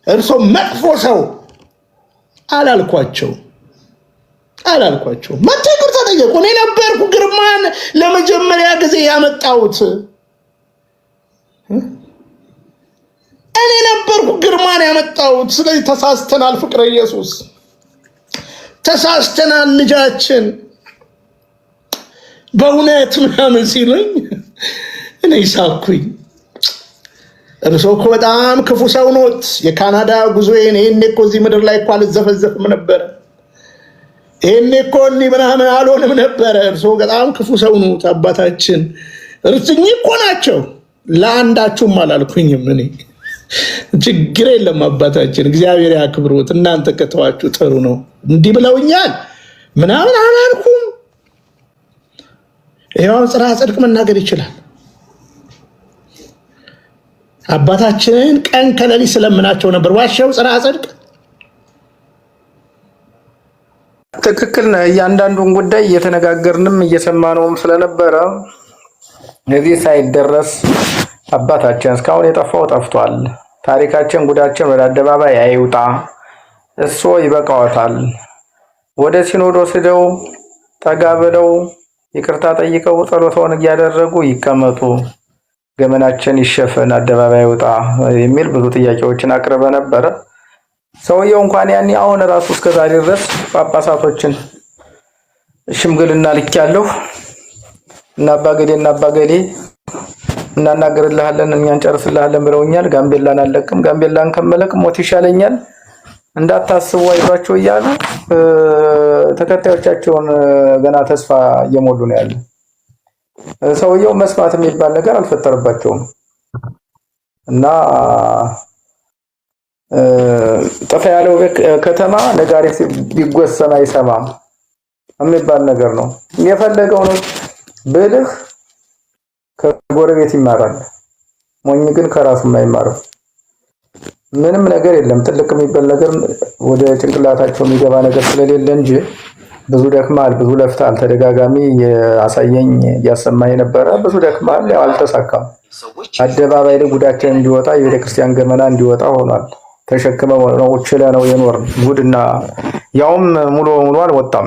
እርሶ መጥፎ ሰው አላልኳቸው። መጥቶ ይቅርታ ጠየቁ። እኔ ነበርኩ ግርማን ለመጀመሪያ ጊዜ ያመጣሁት። ስለዚህ ተሳስተናል፣ ፍቅረ ኢየሱስ ተሳስተናል፣ ልጃችን በእውነት ምናምን ሲሉኝ እኔ ሳኩኝ። እርሶ እኮ በጣም ክፉ ሰው ኖት። የካናዳ ጉዞዬን ይሄኔ እኮ እዚህ ምድር ላይ እኮ አልዘፈዘፍም ነበረ። ይሄኔ እኮ እንዲህ ምናምን አልሆንም ነበረ። እርሶ በጣም ክፉ ሰው ኖት አባታችን። እርሱኝ እኮ ናቸው። ለአንዳችሁም አላልኩኝም። እኔ ችግር የለም አባታችን፣ እግዚአብሔር ያክብሮት። እናንተ ከተዋችሁ ጥሩ ነው። እንዲህ ብለውኛል ምናምን አላልኩም። ይሄው ጽርሐ ጽድቅ መናገር ይችላል። አባታችንን ቀን ከሌሊት ስለምናቸው ነበር። ዋሻው ጽርሐ ጽድቅ ትክክል ነው። እያንዳንዱን ጉዳይ እየተነጋገርንም እየሰማነውም ስለነበረ እዚህ ሳይደረስ አባታችን እስካሁን የጠፋው ጠፍቷል። ታሪካችን ጉዳችን ወደ አደባባይ አይውጣ፣ እሱ ይበቃዎታል። ወደ ሲኖዶስ ሄደው ጠጋ ብለው ይቅርታ ጠይቀው ጸሎተውን እያደረጉ ይቀመጡ፣ ገመናችን ይሸፈን፣ አደባባይ ይውጣ የሚል ብዙ ጥያቄዎችን አቅርበ ነበረ። ሰውየው እንኳን ያኔ አሁን ራሱ እስከዛሬ ድረስ ጳጳሳቶችን ሽምግልና ልኬያለሁ እና አባገሌ እናናገርልሃለን እኛ እንጨርስልሃለን ብለውኛል። ጋምቤላን አለቅም፣ ጋምቤላን ከመለቅ ሞት ይሻለኛል እንዳታስቡ አይዟቸው እያሉ ተከታዮቻቸውን ገና ተስፋ እየሞሉ ነው ያለው። ሰውየው መስማት የሚባል ነገር አልፈጠረባቸውም እና ጠፋ ያለው ከተማ ነጋሪት ቢጎሰም አይሰማም የሚባል ነገር ነው። የፈለገው ነው ብልህ ከጎረቤት ይማራል፣ ሞኝ ግን ከራሱ የማይማረው ምንም ነገር የለም። ትልቅ የሚባል ነገር ወደ ጭንቅላታቸው የሚገባ ነገር ስለሌለ እንጂ ብዙ ደክማል፣ ብዙ ለፍታል። ተደጋጋሚ ያሳየኝ ያሰማኝ ነበረ። ብዙ ደክማል፣ ያው አልተሳካም። አደባባይ ላይ ጉዳችን እንዲወጣ የቤተክርስቲያን ገመና እንዲወጣ ሆኗል። ተሸክመው ነው ችለ ነው የኖርን ጉድና ያውም ሙሉ በሙሉ አልወጣም።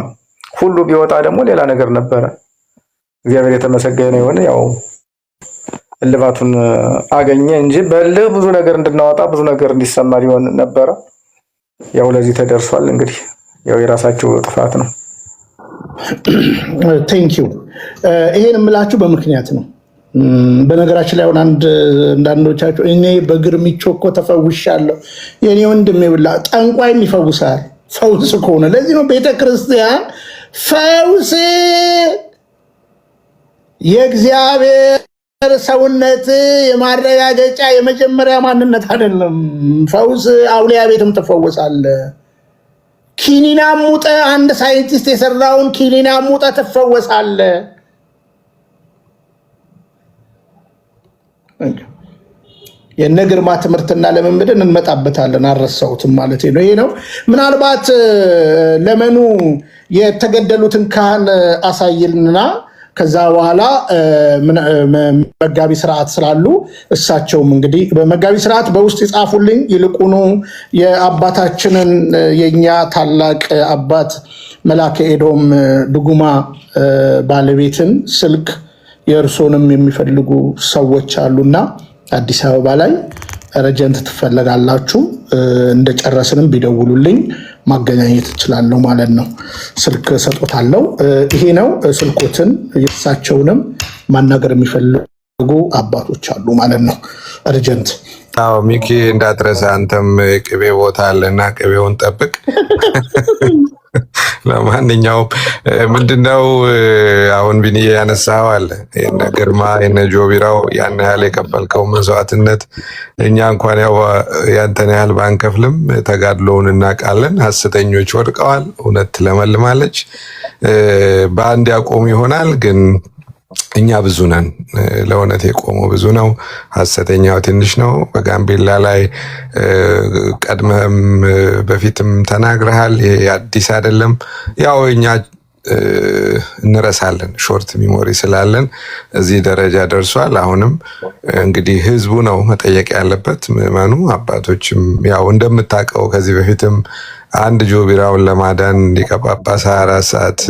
ሁሉ ቢወጣ ደግሞ ሌላ ነገር ነበረ። እግዚአብሔር የተመሰገነ ይሁን። ያው እልባቱን አገኘ እንጂ በልህ ብዙ ነገር እንድናወጣ ብዙ ነገር እንዲሰማ ሊሆን ነበረ። ያው ለዚህ ተደርሷል። እንግዲህ ያው የራሳቸው ጥፋት ነው። ቴንኪዩ። ይሄን የምላችሁ በምክንያት ነው። በነገራችን ላይ አሁን አንዳንዶቻችሁ እኔ በግርሚቾ እኮ ተፈውሻለሁ፣ የኔ ወንድም ይብላ ጠንቋይም ይፈውሳል ፈውስ ከሆነ። ለዚህ ነው ቤተክርስቲያን ፈውስ የእግዚአብሔር ሰውነት የማረጋገጫ የመጀመሪያ ማንነት አይደለም። ፈውስ አውሊያ ቤትም ትፈወሳለ። ኪኒና ሙጠ አንድ ሳይንቲስት የሰራውን ኪኒና ሙጠ ትፈወሳለ። የነ ግርማ ትምህርትና ለመምድን እንመጣበታለን። አልረሳሁትም ማለት ነው። ይሄ ነው ምናልባት ለመኑ የተገደሉትን ካህን አሳይልና ከዛ በኋላ መጋቢ ስርዓት ስላሉ እሳቸውም እንግዲህ በመጋቢ ስርዓት በውስጥ ይጻፉልኝ። ይልቁኑ የአባታችንን የኛ ታላቅ አባት መላከ ኤዶም ድጉማ ባለቤትን ስልክ የእርሶንም የሚፈልጉ ሰዎች አሉና አዲስ አበባ ላይ ረጀንት ትፈለጋላችሁ። እንደጨረስንም ቢደውሉልኝ ማገናኘት እችላለሁ ማለት ነው። ስልክ ሰጦታለሁ። ይሄ ነው ስልኮትን። የእሳቸውንም ማናገር የሚፈልጉ አባቶች አሉ ማለት ነው። ረጀንት ሚኪ እንዳትረሳ፣ አንተም ቅቤ ቦታ አለና ቅቤውን ጠብቅ። ለማንኛውም ምንድነው አሁን ቢኒ ያነሳው አለ የነ ግርማ የነ ጆቢራው ያን ያህል የከፈልከው መስዋዕትነት እኛ እንኳን ያው ያንተን ያህል ባንከፍልም ተጋድሎውን እናውቃለን። ሐሰተኞች ወድቀዋል፣ እውነት ትለመልማለች። በአንድ ያቆሙ ይሆናል ግን እኛ ብዙ ነን። ለእውነት የቆመው ብዙ ነው፣ ሐሰተኛው ትንሽ ነው። በጋምቤላ ላይ ቀድመም በፊትም ተናግረሃል። ይሄ አዲስ አይደለም። ያው እኛ እንረሳለን፣ ሾርት ሚሞሪ ስላለን እዚህ ደረጃ ደርሷል። አሁንም እንግዲህ ህዝቡ ነው መጠየቅ ያለበት፣ ምዕመኑ። አባቶችም ያው እንደምታውቀው ከዚህ በፊትም አንድ ጆቢራውን ለማዳን ሊቀ ጳጳስ 24 ሰዓት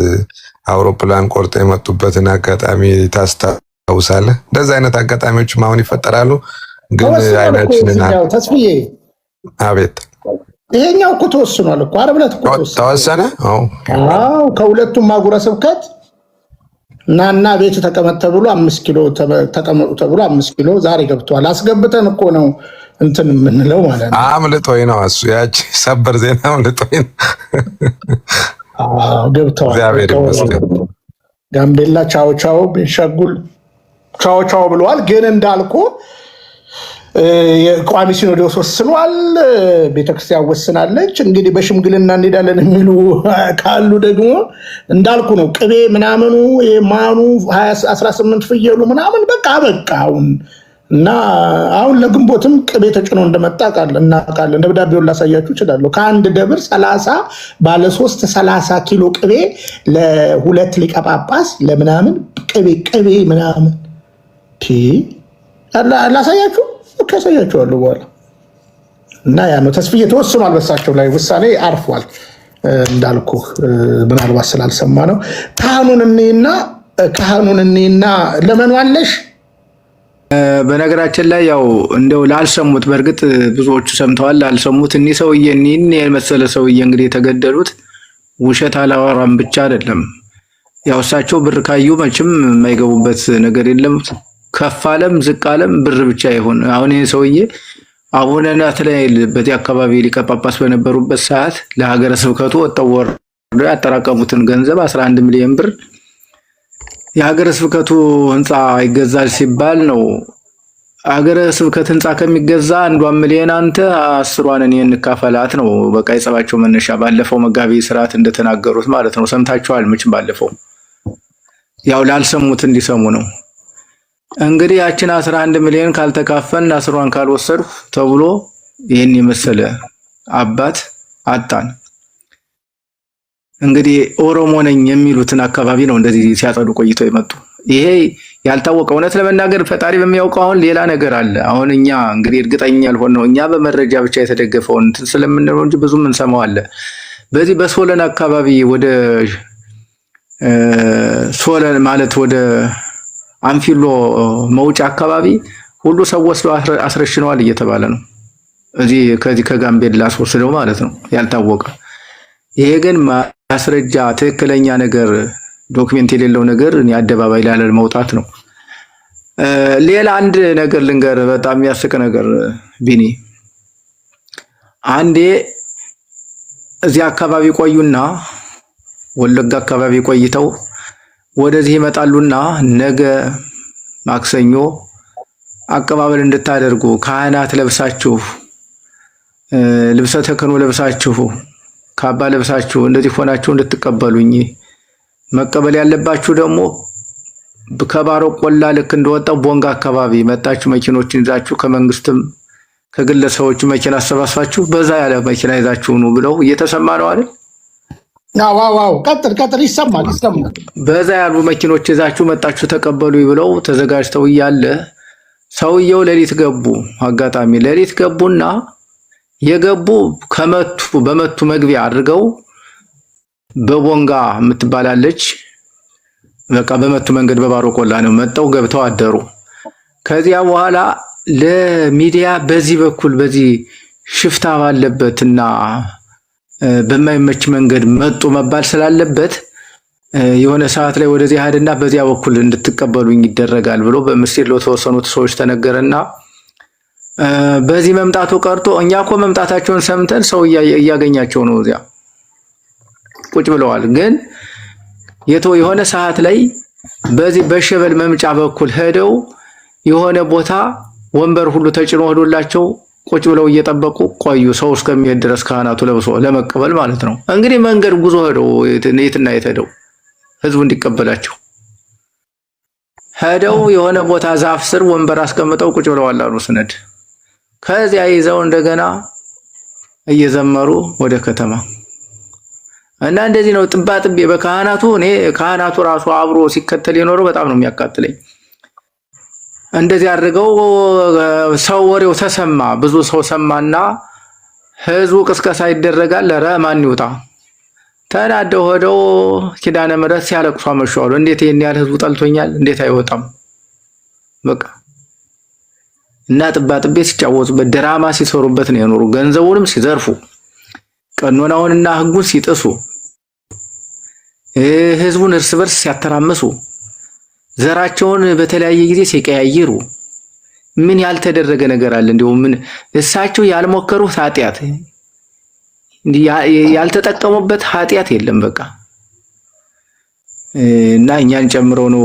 አውሮፕላን ቆርጦ የመጡበትን አጋጣሚ ታስታውሳለህ? እንደዚህ አይነት አጋጣሚዎችም አሁን ይፈጠራሉ። ግን አይናችንን ተስፍዬ፣ አቤት፣ ይሄኛው እኮ ተወስኗል እኮ ዓርብ ዕለት እኮ ተወሰነ። አዎ ከሁለቱም አህጉረ ስብከት እና ቤት ተቀመጥ ተብሎ 5 ኪሎ ተቀመጡ ተብሎ 5 ኪሎ ዛሬ ገብቷል። አስገብተን እኮ ነው እንትን የምንለው ማለት ነው። አምልጦኝ ነው እሱ፣ ያቺ ሰበር ዜና አምልጦኝ ነው። ገብተዋል። ጋምቤላ ቻው ቻው፣ ቤንሻንጉል ቻው ቻው ብለዋል። ግን እንዳልኩ የቋሚ ሲኖዶስ ወስኗል፣ ቤተክርስቲያን ወስናለች። እንግዲህ በሽምግልና እንሄዳለን የሚሉ ካሉ ደግሞ እንዳልኩ ነው። ቅቤ ምናምኑ ማኑ 18 ፍየሉ ምናምን በቃ አሁን እና አሁን ለግንቦትም ቅቤ ተጭኖ እንደመጣ እናውቃለን። ደብዳቤውን ላሳያችሁ እችላለሁ። ከአንድ ደብር 30 ባለ 3 30 ኪሎ ቅቤ ለ2 ሊቀ ጳጳስ ለምናምን ቅቤ ምናምን ላሳያችሁ ያሳያችኋለሁ በኋላ። እና ያ ነው ተስፍዬ ተወስኗል። በሳቸው ላይ ውሳኔ አርፏል። እንዳልኩ ምናልባት ስላልሰማ ነው። ካህኑን እኔና ለመኗለሽ በነገራችን ላይ ያው እንደው ላልሰሙት፣ በእርግጥ ብዙዎቹ ሰምተዋል፣ ላልሰሙት እኒህ ሰውዬ እኒህን የመሰለ ሰውዬ እንግዲህ የተገደሉት ውሸት አላወራም ብቻ አይደለም። ያው እሳቸው ብር ካዩ መቼም የማይገቡበት ነገር የለም። ከፍ አለም ዝቅ አለም ብር ብቻ ይሆን። አሁን ይሄ ሰውዬ አቡነ ናትናኤል በዚህ አካባቢ ሊቀ ጳጳስ በነበሩበት ሰዓት ለሀገረ ስብከቱ ወጥተው ወርደው ያጠራቀሙትን ገንዘብ 11 ሚሊዮን ብር የሀገረ ስብከቱ ህንፃ ይገዛል ሲባል ነው። ሀገረ ስብከት ህንፃ ከሚገዛ 1 ሚሊዮን አንተ 10 እኔ እንካፈላት ነው በቃ የጸባቸው መነሻ። ባለፈው መጋቢ ስርዓት እንደተናገሩት ማለት ነው። ሰምታችኋል መቼም ባለፈው። ያው ላልሰሙት እንዲሰሙ ነው። እንግዲህ ያችን 11 ሚሊዮን ካልተካፈልን 10 ካልወሰዱ ተብሎ ይህን የመሰለ አባት አጣን። እንግዲህ ኦሮሞ ነኝ የሚሉትን አካባቢ ነው እንደዚህ ሲያጸዱ ቆይተው የመጡ። ይሄ ያልታወቀ እውነት ለመናገር ፈጣሪ በሚያውቀው አሁን ሌላ ነገር አለ። አሁን እኛ እንግዲህ እርግጠኛ ያልሆነው እኛ በመረጃ ብቻ የተደገፈውን እንትን ስለምንለው እንጂ ብዙም እንሰማው አለ። በዚህ በሶለን አካባቢ ወደ ሶለን ማለት ወደ አንፊሎ መውጫ አካባቢ ሁሉ ሰው ወስዶ አስረሽነዋል እየተባለ ነው። እዚህ ከዚህ ከጋምቤላ አስወስደው ማለት ነው ያልታወቀ። ይሄ ግን ማስረጃ ትክክለኛ ነገር ዶክመንት የሌለው ነገር አደባባይ ላይ መውጣት ነው። ሌላ አንድ ነገር ልንገር፣ በጣም የሚያስቅ ነገር ቢኒ። አንዴ እዚህ አካባቢ ቆዩና ወለጋ አካባቢ ቆይተው ወደዚህ ይመጣሉና ነገ ማክሰኞ አቀባበል እንድታደርጉ ካህናት ለብሳችሁ ልብሰ ተክህኖ ለብሳችሁ ካባ ለብሳችሁ እንደዚህ ሆናችሁ እንድትቀበሉኝ፣ መቀበል ያለባችሁ ደግሞ ከባሮ ቆላ ልክ እንደወጣው ቦንጋ አካባቢ መጣችሁ መኪኖችን ይዛችሁ ከመንግስትም ከግለሰቦች መኪና አሰባስባችሁ በዛ ያለ መኪና ይዛችሁ ነው ብለው እየተሰማ ነው አይደል? ዋው ቀጥል ይሰማል። በዛ ያሉ መኪኖች ይዛችሁ መጣችሁ ተቀበሉ ብለው ተዘጋጅተው እያለ ሰውየው ሌሊት ገቡ። አጋጣሚ ሌሊት ገቡና የገቡ በመቱ መግቢያ አድርገው በቦንጋ የምትባላለች በቃ በመቱ መንገድ በባሮ ቆላ ነው መጣው ገብተው አደሩ። ከዚያ በኋላ ለሚዲያ በዚህ በኩል በዚህ ሽፍታ ባለበትና በማይመች መንገድ መጡ መባል ስላለበት የሆነ ሰዓት ላይ ወደዚህ ሄድና በዚያ በኩል እንድትቀበሉኝ ይደረጋል ብሎ በምስጢር ለተወሰኑት ሰዎች ተነገረና በዚህ መምጣቱ ቀርቶ እኛ እኮ መምጣታቸውን ሰምተን ሰው እያገኛቸው ነው እዚያ ቁጭ ብለዋል። ግን የሆነ ሰዓት ላይ በዚህ በሸበል መምጫ በኩል ሄደው የሆነ ቦታ ወንበር ሁሉ ተጭኖ ሄዶላቸው ቁጭ ብለው እየጠበቁ ቆዩ። ሰው እስከሚሄድ ድረስ ካህናቱ ለብሶ ለመቀበል ማለት ነው። እንግዲህ መንገድ ጉዞ ሄደው የትና የት ሄደው ህዝቡ እንዲቀበላቸው ሄደው የሆነ ቦታ ዛፍ ስር ወንበር አስቀምጠው ቁጭ ብለዋል አሉ ስነድ። ከዚያ ይዘው እንደገና እየዘመሩ ወደ ከተማ እና እንደዚህ ነው ጥባጥቤ በካህናቱ። እኔ ካህናቱ ራሱ አብሮ ሲከተል የኖረው በጣም ነው የሚያቃጥለኝ። እንደዚህ አድርገው ሰው ወሬው ተሰማ፣ ብዙ ሰው ሰማና ህዝቡ ቅስቀሳ ይደረጋል። ኧረ ማን ይውጣ ተናደው ሄደው ኪዳነ ምሕረት ሲያለቅሱ አመሸዋል። እንዴት ይሄን ያህል ህዝቡ ጠልቶኛል፣ እንዴት አይወጣም? በቃ እና ጥባጥቤ ሲጫወቱበት ድራማ ሲሰሩበት ነው የኖሩ። ገንዘቡንም ሲዘርፉ ቀኖናውንና ህጉን ሲጥሱ ህዝቡን እርስ በርስ ሲያተራምሱ ዘራቸውን በተለያየ ጊዜ ሲቀያይሩ ምን ያልተደረገ ነገር አለ? እንደው ምን እሳቸው ያልሞከሩት ኃጢአት ያልተጠቀሙበት ኃጢአት የለም። በቃ እና እኛን ጨምረው ነው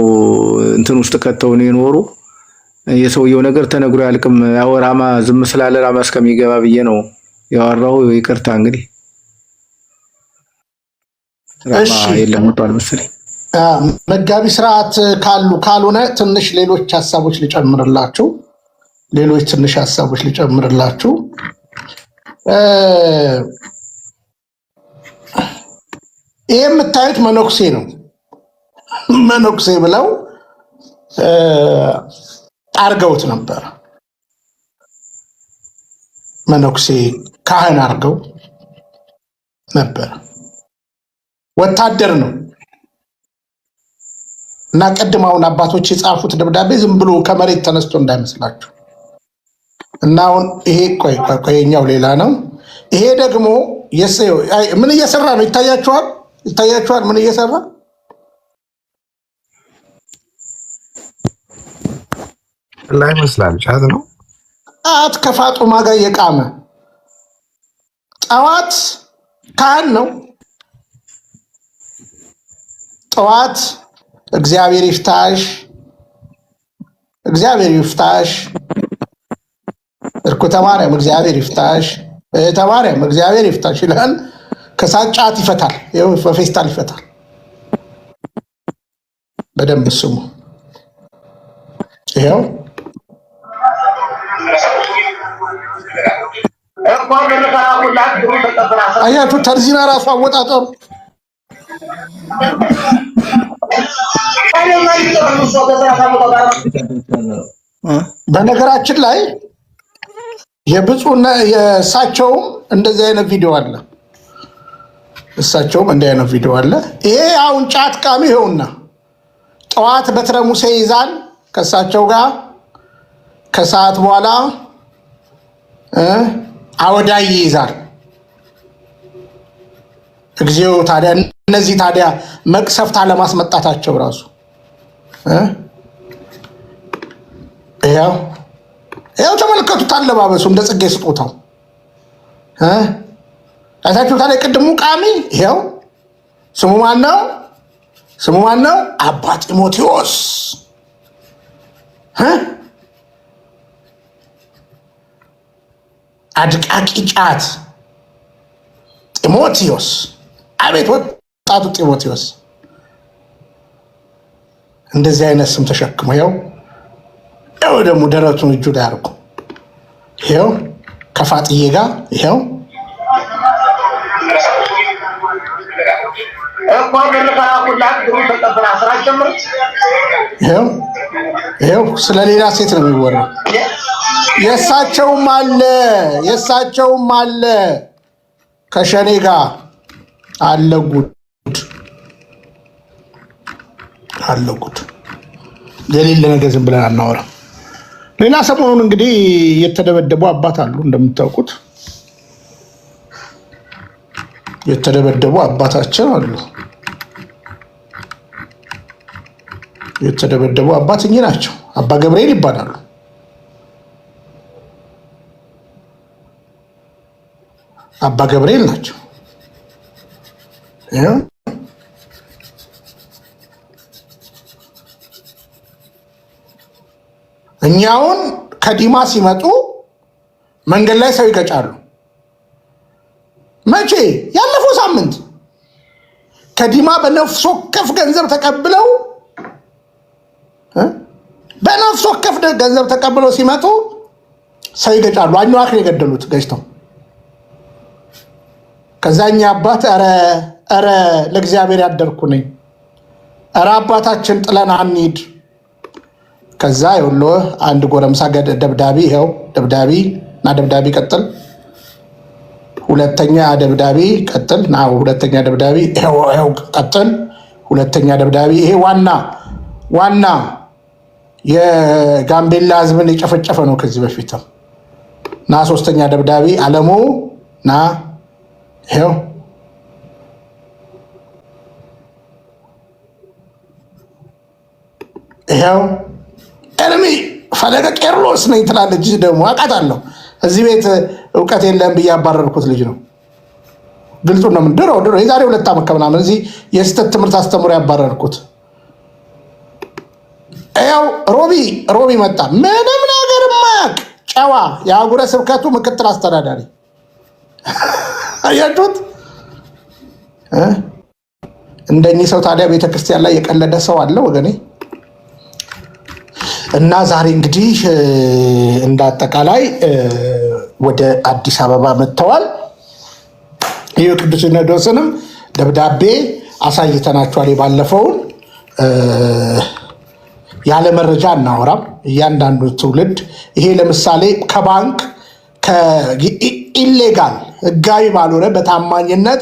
እንትን ውስጥ ከተው ነው የኖሩ። የሰውየው ነገር ተነግሮ ያልቅም። ያው ራማ ዝም ስላለ ራማ እስከሚገባ ብዬ ነው ያወራው። ይቅርታ እንግዲህ ራማ የለም ወጣል መሰለኝ። መጋቢ ስርዓት ካልሆነ ትንሽ ሌሎች ሀሳቦች ልጨምርላችሁ። ይሄ የምታዩት መነኩሴ ነው። መነኩሴ ብለው አርገውት ነበር። መነኩሴ ካህን አርገው ነበር። ወታደር ነው እና ቅድም አሁን አባቶች የጻፉት ደብዳቤ ዝም ብሎ ከመሬት ተነስቶ እንዳይመስላችሁ። እና አሁን ይሄ ቆይኛው ሌላ ነው። ይሄ ደግሞ ምን እየሰራ ነው? ይታያችኋል? ምን እየሰራ ላይ ይመስላል። ጫት ነው። ጫት ከፋጡማ ጋር የቃመ ጠዋት ካህን ነው። ጠዋት እግዚአብሔር ይፍታሽ፣ እርኩተ ማርያም እግዚአብሔር ይፍታሽ፣ እህተ ማርያም እግዚአብሔር ይፍታሽ ይላል። ከሰዓት ጫት ይፈታል። ይኸው በፌስታል ይፈታል። በደንብ ስሙ። ይኸው አያችሁ፣ ተርዚና ራሱ አወጣጠሩ በነገራችን ላይ የብፁዕና የእሳቸውም እንደዚህ አይነት ቪዲዮ አለ። ይሄ አሁን ጫት ቃሚ ይኸውና፣ ጠዋት በትረ ሙሴ ይዛል ከሳቸው ጋር ከሰዓት በኋላ አወዳይ ይይዛል። እግዚኦ ታዲያ እነዚህ ታዲያ መቅሰፍት አለማስመጣታቸው ራሱ ያው ተመልከቱት፣ አለባበሱ እንደ ጽጌ ስጦታው አይታችሁ ታዲያ ቅድሙ ቃሚ ይኸው ስሙ ማን ነው? አባ ጢሞቴዎስ አድቃቂ ጫት ጢሞቴዎስ። አቤት ወጣቱ ጢሞቴዎስ እንደዚህ አይነት ስም ተሸክሞ ይኸው ደግሞ ደረቱን እጁ ላይ አድርጎ ይኸው ከፋጥዬ ጋር ይኸው ስለሌላ ሴት ነው የሚወራው። የእሳቸውም አለ ከሸኔ ጋር አለ ጉድ። የሌለ ነገር ዝም ብለን አናወራም። ሌላ ሰሞኑን እንግዲህ የተደበደቡ አባት አሉ። እንደምታውቁት የተደበደቡ አባታችን አሉ። የተደበደቡ አባት እኚህ ናቸው። አባ ገብርኤል ይባላሉ። አባ ገብርኤል ናቸው። እኛውን ከዲማ ሲመጡ መንገድ ላይ ሰው ይገጫሉ። መቼ? ያለፈው ሳምንት ከዲማ በነፍስ ወከፍ ገንዘብ ተቀብለው ሲመጡ ሰው ይገጫሉ። አኝዋክን የገደሉት ገጭተው። ከዛኛ አባት ኧረ ለእግዚአብሔር ያደርኩ ነኝ፣ ኧረ አባታችን ጥለን አንሂድ። ከዛ ይኸውልህ አንድ ጎረምሳ ደብዳቤ ይኸው ደብዳቤ ቀጥል፣ ሁለተኛ ደብዳቤ ቀጥል፣ ሁለተኛ ደብዳቤ ይኸው ቀጥል፣ ሁለተኛ ደብዳቤ ይሄ ዋና የጋምቤላ ሕዝብን የጨፈጨፈ ነው ከዚህ በፊትም ሶስተኛ ደብዳቤ አለሙ ይኸው ኤርሚ ፈለገ ቄርሎስ ነኝ ትላለች። ደግሞ አውቃታለሁ። እዚህ ቤት እውቀት የለም ብዬ ያባረርኩት ልጅ ነው። ግልጹ ነው። ድሮ የዛሬ 2 ዓመት ከምናምን እዚህ የስተት ትምህርት አስተምሮ ያባረርኩት። ያው ሮቢ መጣ። ምንም ነገር ማያውቅ ጨዋ የአህጉረ ስብከቱ ምክትል አስተዳዳሪ አያችሁት? እንደኚህ ሰው ታዲያ ቤተክርስቲያን ላይ የቀለደ ሰው አለ ወገኔ። እና ዛሬ እንግዲህ እንደ አጠቃላይ ወደ አዲስ አበባ መጥተዋል። ይህ ቅዱስ ሲኖዶስንም ደብዳቤ አሳይተናቸዋል። የባለፈውን ያለ መረጃ እናወራም። እያንዳንዱ ትውልድ ይሄ ለምሳሌ ከባንክ ኢሌጋል ህጋዊ ባልሆነ በታማኝነት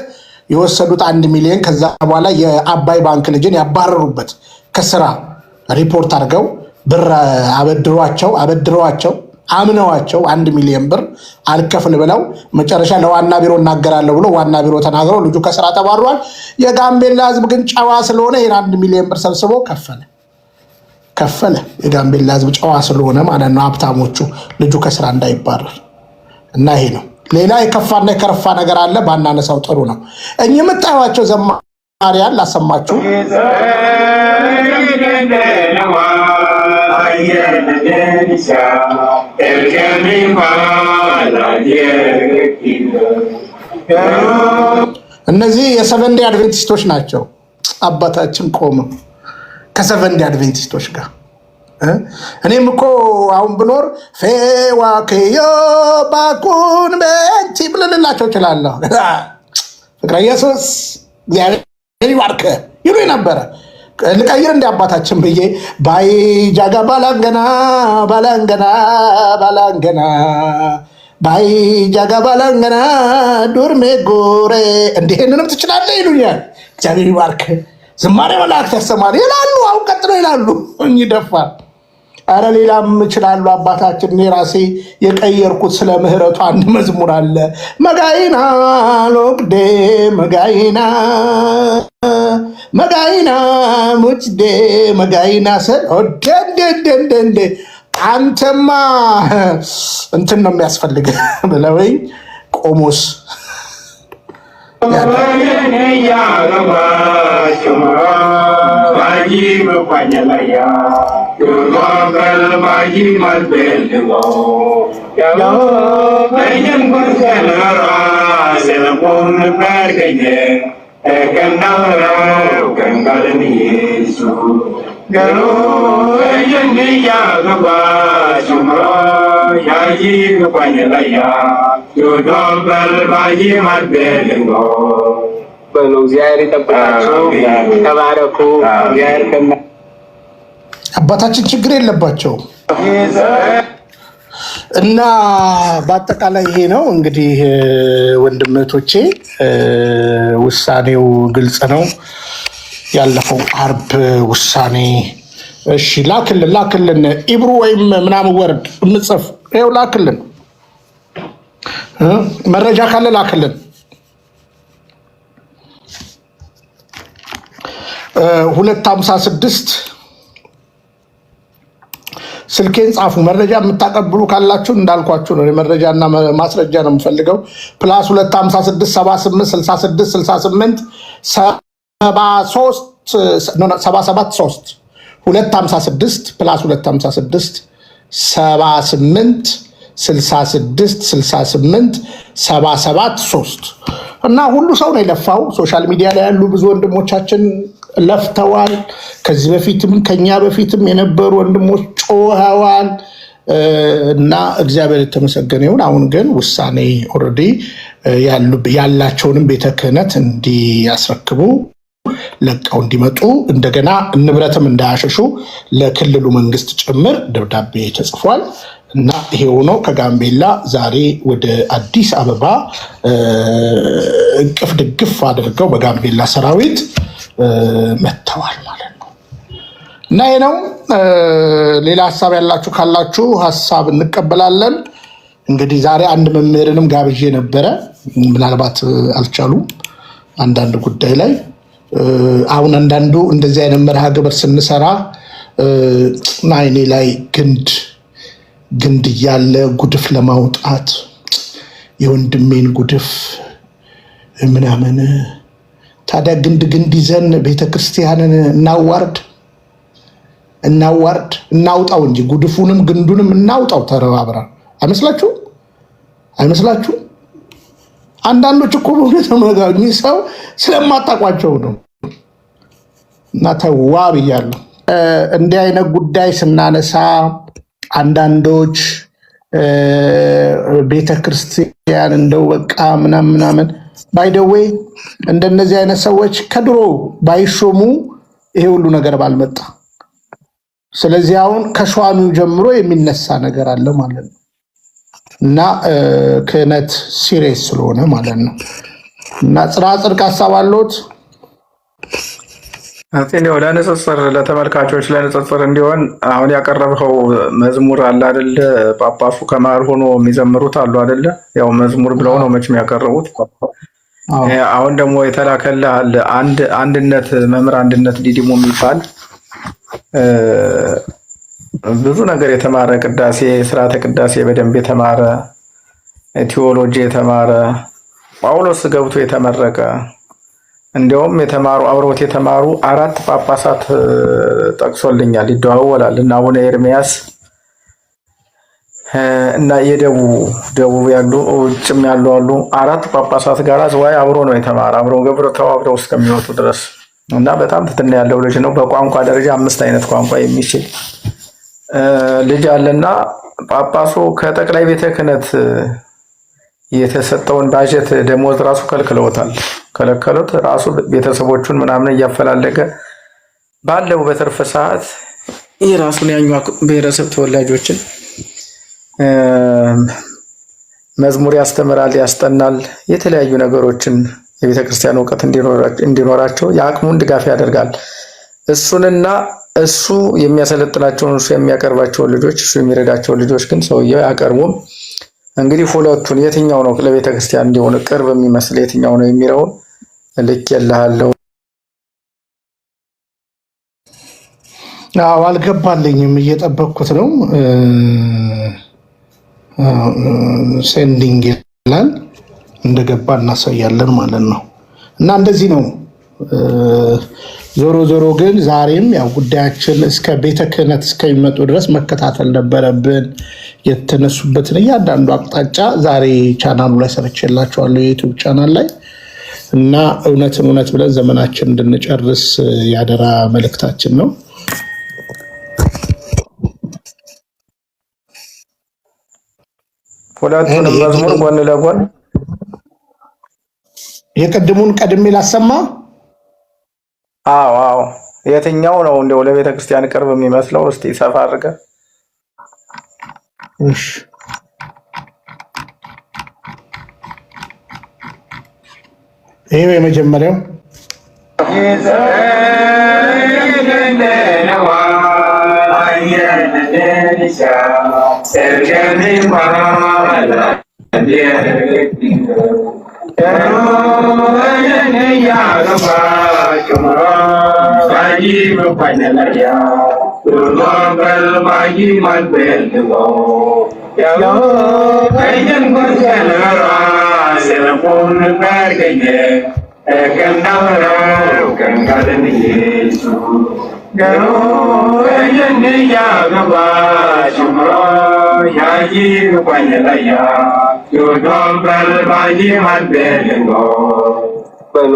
የወሰዱት 1 ሚሊዮን ከዛ በኋላ የአባይ ባንክ ልጅን ያባረሩበት ከስራ ሪፖርት አድርገው ብር አበድሯቸው አምነዋቸው 1 ሚሊዮን ብር አልከፍል ብለው መጨረሻ ለዋና ቢሮ እናገራለሁ ብሎ ዋና ቢሮ ተናግረው ልጁ ከስራ ተባሯል። የጋምቤላ ህዝብ ግን ጨዋ ስለሆነ ይሄን 1 ሚሊዮን ብር ሰብስቦ ከፈለ። የጋምቤላ ህዝብ ጨዋ ስለሆነ ማለት ነው። ሀብታሞቹ ልጁ ከስራ እንዳይባረር እና ይሄ ነው። ሌላ የከፋና የከረፋ ነገር አለ፣ ባናነሳው ጥሩ ነው። እኚህ የምታዩዋቸው ዘማሪያን ላሰማችሁ። እነዚህ የሰቨንዴ አድቬንቲስቶች ናቸው። አባታችን ቆመ ከሰቨንዴ አድቬንቲስቶች ጋር። እኔም እኮ አሁን ብኖር ፌዋክዮ ባኩን በንቲ ብልልላቸው እችላለሁ። ፍቅረ ኢየሱስ እግዚአብሔር ይባርክ ይሉ ነበረ። ልቀይር እንደ አባታችን ብዬ ባይ ጃጋ ባላንገና ባይ ጃጋ ባላንገና ዱርሜ ጎሬ እንዲህንንም ትችላለህ ይሉኛል። እግዚአብሔር ይባርክ። ዝማሬ መላእክት ያሰማል ይላሉ። አሁን ቀጥሎ ይላሉ እኚህ ደፋር። አረ ሌላም እችላለሁ አባታችን። እኔ ራሴ የቀየርኩት ስለ ምህረቱ አንድ መዝሙር አለ። መጋይና ሎቅዴ መጋይና መጋይና ሙጭዴ መጋይና ሰል ደንደንደንደ አንተማ እንትን ነው የሚያስፈልግ ብለውኝ ቆሞስ አባታችን ችግር የለባቸውም እና በአጠቃላይ ይሄ ነው እንግዲህ ወንድምቶቼ፣ ውሳኔው ግልጽ ነው። ያለፈው አርብ ውሳኔ እሺ፣ ላክልን ኢብሩ ወይም ምናምን ወርድ የምጽፍ ይኸው ላክልን፣ መረጃ ካለ ላክልን። 256 ስልኬን ጻፉ። መረጃ የምታቀብሉ ካላችሁ እንዳልኳችሁ ነው። መረጃና ማስረጃ ነው የምፈልገው። ፕላስ 256 78 66 68 773 256 ፕላስ 256 78 66 68 773 እና ሁሉ ሰው ነው የለፋው። ሶሻል ሚዲያ ላይ ያሉ ብዙ ወንድሞቻችን ለፍተዋል። ከዚህ በፊትም ከኛ በፊትም የነበሩ ወንድሞች ጮኸዋል እና እግዚአብሔር የተመሰገነ ይሁን። አሁን ግን ውሳኔ ኦልሬዲ ያላቸውንም ቤተ ክህነት እንዲያስረክቡ ለቀው እንዲመጡ እንደገና ንብረትም እንዳያሸሹ ለክልሉ መንግስት ጭምር ደብዳቤ ተጽፏል እና ይሄ ሆኖ ከጋምቤላ ዛሬ ወደ አዲስ አበባ እቅፍ ድግፍ አድርገው በጋምቤላ ሰራዊት መጥተዋል ማለት ነው እና ይሄ ነው። ሌላ ሀሳብ ያላችሁ ካላችሁ ሀሳብ እንቀበላለን። እንግዲህ ዛሬ አንድ መምህርንም ጋብዤ ነበረ፣ ምናልባት አልቻሉም አንዳንድ ጉዳይ ላይ። አሁን አንዳንዱ እንደዚህ አይነት መርሃ ግብር ስንሰራ አይኔ ላይ ግንድ እያለ ጉድፍ ለማውጣት የወንድሜን ጉድፍ ምናምን፣ ታዲያ ግንድ ይዘን ቤተክርስቲያንን እናውጣው እንጂ ጉድፉንም ግንዱንም እናውጣው ተረባብረን። አይመስላችሁ? አንዳንዶች እኮ ተመጋኙ ሰው ስለማታውቋቸው ነው እና ተዋ ብያለሁ። እንዲህ አይነት ጉዳይ ስናነሳ አንዳንዶች ቤተክርስቲያን እንደው በቃ ምናምን ባይደዌ እንደነዚህ አይነት ሰዎች ከድሮ ባይሾሙ ይሄ ሁሉ ነገር ባልመጣ። ስለዚህ አሁን ከሸዋሚው ጀምሮ የሚነሳ ነገር አለ ማለት ነው እና ክህነት ሲሪየስ ስለሆነ ማለት ነው እና ጽድቅ ሀሳብ አለዎት? ለንጽጽር ለተመልካቾች ለንጽጽር እንዲሆን አሁን ያቀረብኸው መዝሙር አለ አይደለ? ጳጳሱ ከመሃል ሆኖ የሚዘምሩት አሉ አይደለ? ያው መዝሙር ብለው ነው መቼም ያቀረቡት። አሁን ደግሞ የተላከልህ አለ አንድነት መምህር አንድነት ዲዲሞ የሚባል ብዙ ነገር የተማረ ቅዳሴ፣ ስርዓተ ቅዳሴ በደንብ የተማረ ቴዎሎጂ የተማረ ጳውሎስ ገብቶ የተመረቀ እንዲያውም የተማሩ አብረውት የተማሩ 4 ጳጳሳት ጠቅሶልኛል። ይደዋወላል እና አቡነ ኤርሚያስ እና የደቡብ ያሉ ውጭም ያሉ አሉ 4 ጳጳሳት ጋር ዝዋይ አብሮ ነው የተማረ። አብረው ገብረው አብረው እስከሚወጡ ድረስ እና በጣም ትትና ያለው ልጅ ነው። በቋንቋ ደረጃ 5 አይነት ቋንቋ የሚችል ልጅ አለና ጳጳሱ ከጠቅላይ ቤተ ክህነት የተሰጠውን ባጀት ደሞዝ ራሱ ከለከሉት። ራሱ ቤተሰቦቹን ምናምን እያፈላለገ ባለው በትርፍ ሰዓት የራሱን ያኙ ብሔረሰብ ተወላጆችን መዝሙር ያስተምራል፣ ያስጠናል፣ የተለያዩ ነገሮችን የቤተ ክርስቲያን እውቀት እንዲኖራቸው የአቅሙን ድጋፍ ያደርጋል። እሱንና እሱ የሚያሰለጥናቸውን እሱ የሚያቀርባቸውን ልጆች እሱ የሚረዳቸውን ልጆች ግን ሰውየው አያቀርቡም። እንግዲህ ሁለቱን የትኛው ነው ለቤተ ክርስቲያን እንዲሆን ቅርብ የሚመስል የትኛው ነው የሚለውን ልክ የለሃለው። አዎ አልገባልኝም፣ እየጠበቅኩት ነው። ሴንዲንግ ይላል እንደገባ እናሳያለን ማለት ነው። እና እንደዚህ ነው። ዞሮ ዞሮ ግን ዛሬም ያው ጉዳያችን እስከ ቤተ ክህነት እስከሚመጡ ድረስ መከታተል ነበረብን። የተነሱበትን እያንዳንዱ አቅጣጫ ዛሬ ቻናሉ ላይ ሰርቼላቸዋለሁ፣ የዩቱብ ቻናል ላይ እና እውነትን እውነት ብለን ዘመናችን እንድንጨርስ ያደራ መልእክታችን ነው። ሁለቱንም መዝሙር ጎን ለጎን የቀድሙን ቀድሜ ላሰማ። አዎ የትኛው ነው እንደው ለቤተ ክርስቲያን ቅርብ የሚመስለው? እስቲ ሰፋ አድርገህ። እሺ ይሄ የመጀመሪያው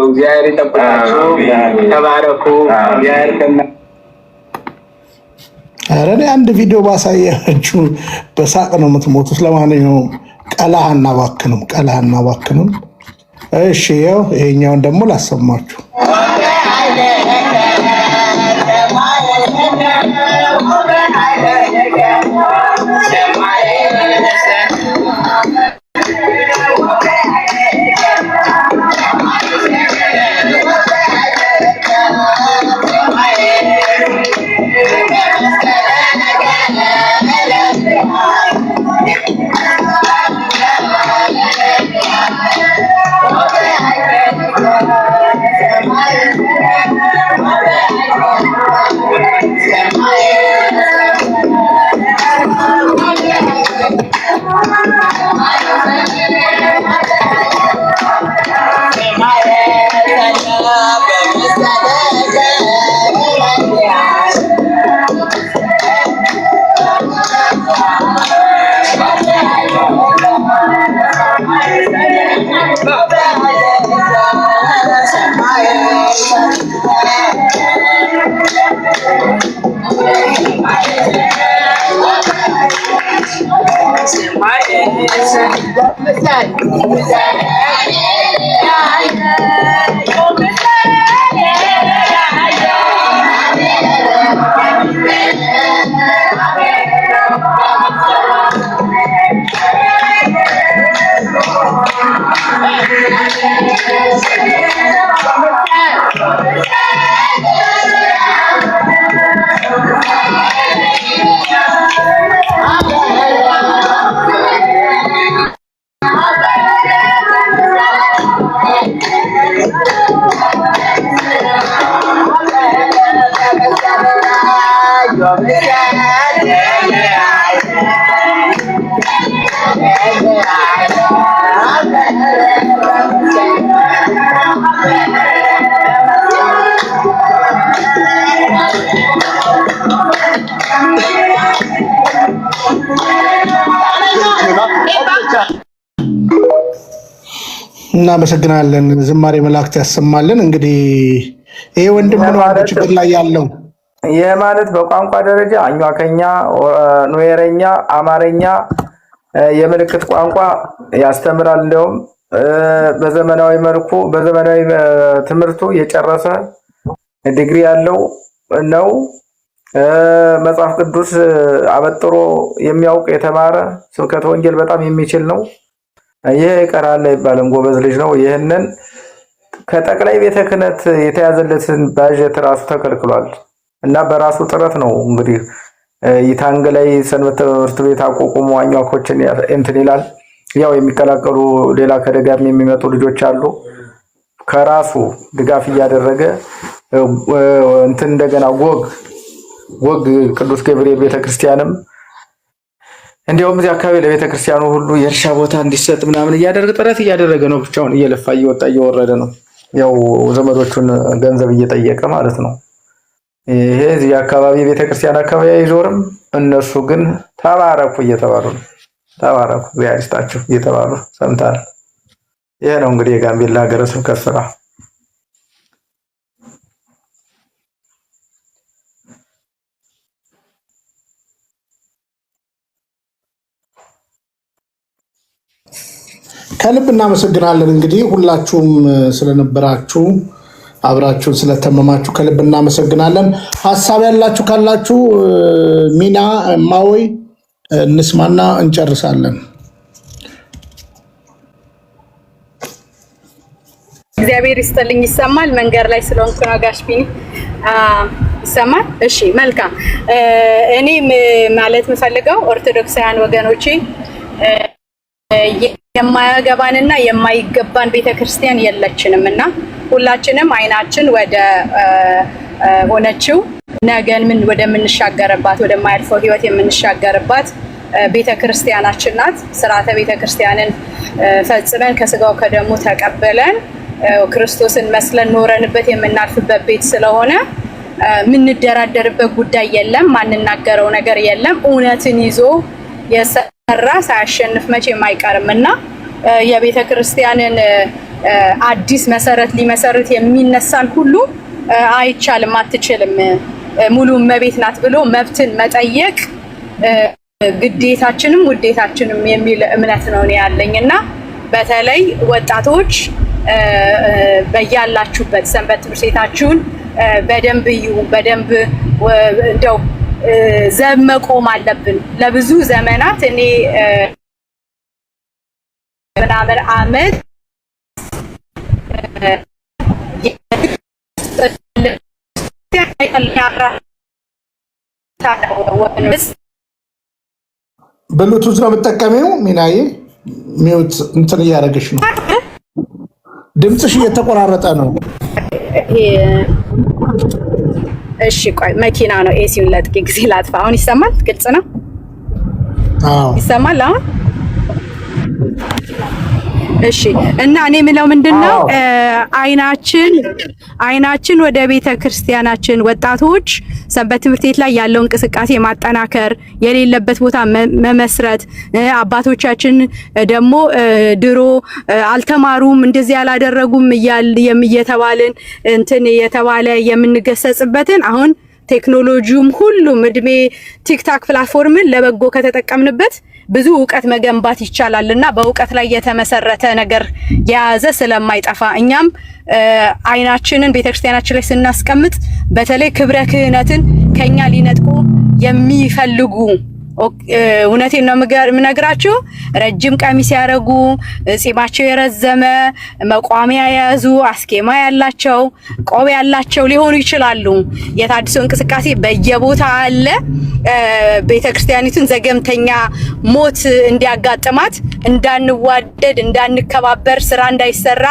እግዚአብሔር ይጠብቃችሁ፣ ተባረኩ። ኧረ እኔ አንድ ቪዲዮ ባሳያችሁ በሳቅ ነው የምትሞቱት። ለማንኛውም ቀላህ አናባክንም። እሺ ያው ይሄኛውን ደግሞ ላሰማችሁ። እናመሰግናለን። ዝማሬ መላእክት ያሰማልን። እንግዲህ ይሄ ወንድም ነው ችግር ላይ ያለው። ይህ ማለት በቋንቋ ደረጃ አኟከኛ፣ ኑዌረኛ፣ አማርኛ የምልክት ቋንቋ ያስተምራል። እንደውም በዘመናዊ መልኩ በዘመናዊ ትምህርቱ የጨረሰ ዲግሪ ያለው ነው። መጽሐፍ ቅዱስ አበጥሮ የሚያውቅ የተማረ ስብከተ ወንጌል በጣም የሚችል ነው። ይሄ ይቀራል አይባልም። ጎበዝ ልጅ ነው። ይህንን ከጠቅላይ ቤተ ክህነት የተያዘለትን ባጀት ራሱ ተከልክሏል እና በራሱ ጥረት ነው እንግዲህ ይታንግ ላይ ሰንበት ትምህርት ቤት አቋቁሞ አኛኮችን እንትን ይላል። ያው የሚቀላቀሉ ሌላ ከደጋሚ የሚመጡ ልጆች አሉ። ከራሱ ድጋፍ እያደረገ እንትን እንደገና ጎግ ቅዱስ ገብርኤል ቤተክርስቲያንም እንዲያውም እዚህ አካባቢ ለቤተክርስቲያኑ ሁሉ የእርሻ ቦታ እንዲሰጥ ምናምን እያደረገ ጥረት እያደረገ ነው። ብቻውን እየለፋ እየወጣ እየወረደ ነው። ያው ዘመዶቹን ገንዘብ እየጠየቀ ማለት ነው። ይሄ እዚህ አካባቢ ቤተክርስቲያን አካባቢ አይዞርም። እነሱ ግን ተባረኩ እየተባሉ ነው። ተባረኩ ቢያስታችሁ እየተባሉ ሰምታል። ይሄ ነው እንግዲህ የጋምቤላ ሀገረ ስብከት ስራ። ከልብ እናመሰግናለን። እንግዲህ ሁላችሁም ስለነበራችሁ አብራችሁን ስለተመማችሁ ከልብ እናመሰግናለን። ሀሳብ ያላችሁ ካላችሁ ሚና ማወይ እንስማና እንጨርሳለን። እግዚአብሔር ይስጥልኝ። ይሰማል? መንገድ ላይ ስለሆንኩ ነው ጋሽ ቢኒ። ይሰማል? እሺ መልካም። እኔ ማለት የምፈልገው ኦርቶዶክሳውያን ወገኖቼ የማያገባንና የማይገባን ቤተክርስቲያን የለችንም እና ሁላችንም አይናችን ወደ ሆነችው ነገን ምን ወደምንሻገርባት ወደማያልፈው ህይወት የምንሻገርባት ቤተክርስቲያናችን ናት። ስርዓተ ቤተክርስቲያንን ፈጽመን ከስጋው ከደሙ ተቀበለን ክርስቶስን መስለን ኖረንበት የምናልፍበት ቤት ስለሆነ ምንደራደርበት ጉዳይ የለም። ማንናገረው ነገር የለም። እውነትን ይዞ የሰራ ሳያሸንፍ መቼም አይቀርምና የቤተክርስቲያንን አዲስ መሰረት ሊመሰርት የሚነሳን ሁሉ አይቻልም፣ አትችልም፣ ሙሉ እመቤት ናት ብሎ መብትን መጠየቅ ግዴታችንም ውዴታችንም የሚል እምነት ነው ያለኝና በተለይ ወጣቶች በያላችሁበት ሰንበት ትምህርት ቤታችሁን በደንብ እዩ። በደንብ እንደው ዘብ መቆም አለብን። ለብዙ ዘመናት እኔ ምናምን ዓመት ብሉቱዝ ነው የምጠቀመው። ሚናዬ ሚውት እንትን እያደረገሽ ነው። ድምፅሽ እየተቆራረጠ ነው። እሺ ቆይ መኪና ነው። ኤሲውን ለጥቂት ጊዜ ላጥፋ። አሁን ይሰማል? ግልጽ ነው? አዎ ይሰማል አሁን? እሺ እና እኔ የምለው ምንድነው አይናችን ወደ ቤተ ክርስቲያናችን ወጣቶች ሰንበት ትምህርት ቤት ላይ ያለው እንቅስቃሴ ማጠናከር፣ የሌለበት ቦታ መመስረት፣ አባቶቻችን ደግሞ ድሮ አልተማሩም እንደዚህ ያላደረጉም እየተባልን እንትን የተባለ የምንገሰጽበትን አሁን ቴክኖሎጂውም ሁሉም እድሜ ቲክታክ ፕላትፎርምን ለበጎ ከተጠቀምንበት ብዙ ዕውቀት መገንባት ይቻላልና በዕውቀት ላይ የተመሰረተ ነገር የያዘ ስለማይጠፋ እኛም አይናችንን ቤተክርስቲያናችን ላይ ስናስቀምጥ በተለይ ክብረ ክህነትን ከኛ ሊነጥቁ የሚፈልጉ እውነቴን ነው የምነግራችሁ። ረጅም ቀሚስ ያረጉ፣ ጺማቸው የረዘመ፣ መቋሚያ የያዙ፣ አስኬማ ያላቸው፣ ቆብ ያላቸው ሊሆኑ ይችላሉ። የታድሶ እንቅስቃሴ በየቦታ አለ። ቤተክርስቲያኒቱን ዘገምተኛ ሞት እንዲያጋጥማት፣ እንዳንዋደድ፣ እንዳንከባበር፣ ስራ እንዳይሰራ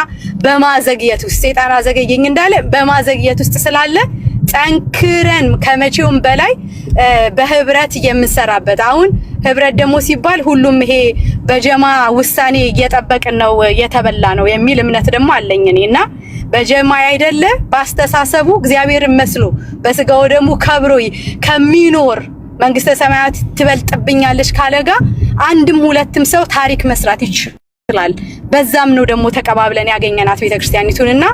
በማዘግየት ውስጥ ሰይጣን አዘገየኝ እንዳለ በማዘግየት ውስጥ ስላለ ጠንክረን ከመቼውም በላይ በህብረት የምንሰራበት አሁን ህብረት ደግሞ ሲባል ሁሉም ይሄ በጀማ ውሳኔ እየጠበቅን ነው የተበላ ነው የሚል እምነት ደግሞ አለኝ እኔና በጀማ አይደለ ባስተሳሰቡ እግዚአብሔርን መስሎ በስጋው ደግሞ ከብሮ ከሚኖር መንግስተ ሰማያት ትበልጥብኛለች ካለጋ አንድም ሁለትም ሰው ታሪክ መስራት ይችላል። በዛም ነው ደግሞ ተቀባብለን ያገኘናት ቤተክርስቲያኒቱንና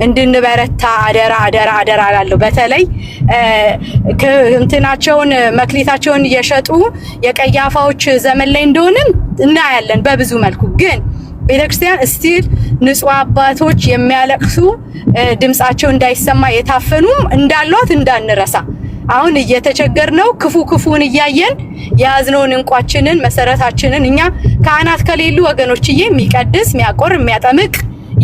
እንድንበረታ አደራ አደራ አደራ አላለሁ። በተለይ እንትናቸውን መክሊታቸውን እየሸጡ የቀያፋዎች ዘመን ላይ እንደሆነ እናያለን በብዙ መልኩ። ግን ቤተክርስቲያን እስቲል ንጹህ አባቶች የሚያለቅሱ ድምጻቸው እንዳይሰማ የታፈኑም እንዳሏት እንዳንረሳ። አሁን እየተቸገርነው ክፉን እያየን ያዝነውን እንቋችንን መሰረታችንን እኛ ካህናት ከሌሉ ወገኖችዬ የሚቀድስ የሚያቆር የሚያጠምቅ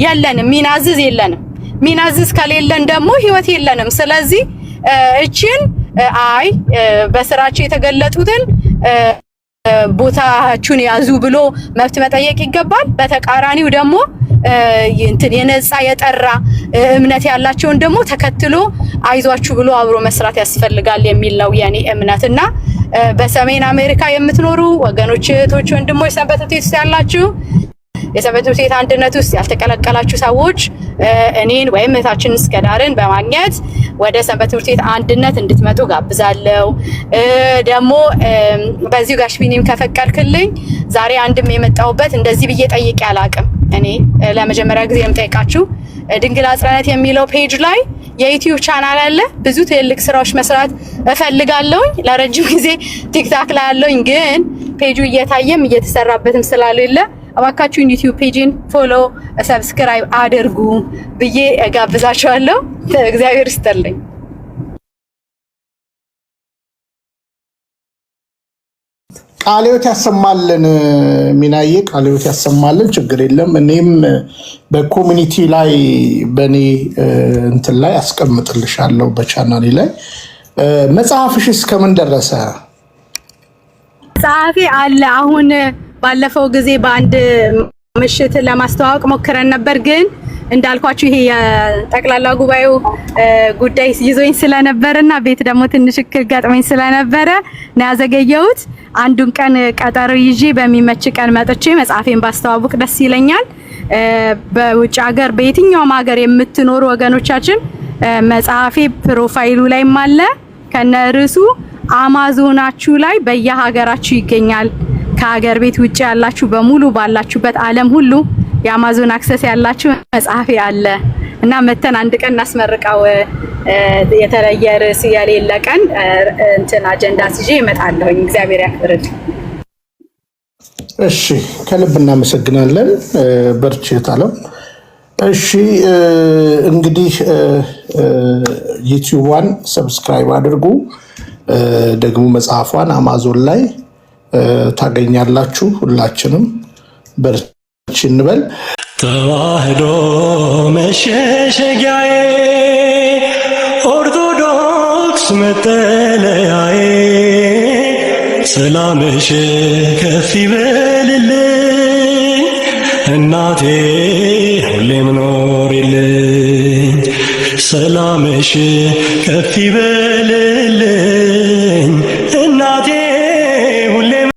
የለንም፣ የሚናዝዝ የለንም። ሚናዝዝ ከሌለን ደግሞ ህይወት የለንም። ስለዚህ እቺን በስራቸው የተገለጡትን ቦታችሁን ያዙ ብሎ መብት መጠየቅ ይገባል። በተቃራኒው ደግሞ የነጻ የጠራ እምነት ያላቸውን ደግሞ ተከትሎ አይዟችሁ ብሎ አብሮ መስራት ያስፈልጋል የሚል ነው የኔ እምነትና በሰሜን አሜሪካ የምትኖሩ ወገኖች፣ እህቶች፣ ወንድሞች ሰንበት ትምህርት ውስጥ ያላችሁ የሰንበት ትምህርት ቤት አንድነት ውስጥ ያልተቀላቀላችሁ ሰዎች እኔን ወይም እህታችን እስከዳርን በማግኘት ወደ ሰንበት ትምህርት ቤት አንድነት እንድትመጡ ጋብዛለሁ። ደግሞ በዚሁ ጋሽ ቢኒም ከፈቀድክልኝ ዛሬ አንድም የመጣሁበት እንደዚህ ብዬ ጠይቄ አላቅም። እኔ ለመጀመሪያ ጊዜ የምጠይቃችሁ ድንግል አጽራነት የሚለው ፔጅ ላይ የዩቲዩብ ቻናል አለ። ብዙ ትልልቅ ስራዎች መስራት እፈልጋለሁኝ። ለረጅም ጊዜ ቲክታክ ላይ ያለውኝ ግን ፔጁ እየታየም እየተሰራበትም ስላልሌለ አባካችሁን ዩቲዩብ ፔጅን ፎሎ ሰብስክራይብ አድርጉ ብዬ ጋብዛችኋለሁ። እግዚአብሔር ይስጥልኝ። ቃልዮት ያሰማልን ሚናዬ፣ ቃልዮት ያሰማልን። ችግር የለም። እኔም በኮሚኒቲ ላይ በኔ እንትን ላይ አስቀምጥልሻለሁ በቻናሌ ላይ። መጽሐፍሽ እስከምን ደረሰ? መጽሐፌ አለ። አሁን ባለፈው ጊዜ በአንድ ምሽት ለማስተዋወቅ ሞክረን ነበር፣ ግን እንዳልኳችሁ ይሄ የጠቅላላ ጉባኤው ጉዳይ ይዞኝ ስለነበርና ቤት ደግሞ ትንሽ እክል ገጥሞኝ ስለነበረ ነው ያዘገየሁት። አንዱን ቀን ቀጠሮ ይዤ በሚመች ቀን መጥቼ መጽሐፌን ባስተዋውቅ ደስ ይለኛል። በውጭ ሀገር በየትኛውም ሀገር የምትኖሩ ወገኖቻችን መጽሐፌ ፕሮፋይሉ ላይም አለ ከነርሱ አማዞናችሁ ላይ በየሀገራችሁ ይገኛል። ከሀገር ቤት ውጭ ያላችሁ በሙሉ ባላችሁበት ዓለም ሁሉ የአማዞን አክሰስ ያላችሁ መጽሐፌ አለ እና መተን አንድ ቀን እናስመርቀው። የተለየ ርዕስ የሌለ ቀን እንትን አጀንዳ ይዤ እመጣለሁ። እግዚአብሔር ያክብርልኝ። እሺ፣ ከልብ እናመሰግናለን። በርቺት አለም። እሺ፣ እንግዲህ ዩቲዩብዋን ሰብስክራይብ አድርጉ። ደግሞ መጽሐፏን አማዞን ላይ ታገኛላችሁ። ሁላችንም በርቺ እንበል። ተዋህዶ መሸሸጊያዬ፣ ኦርቶዶክስ መጠለያዬ፣ ሰላምሽ ከፍ ይበልልኝ እናቴ ሁሌም ኖሪልኝ። ሰላምሽ ከፍ ይበልልኝ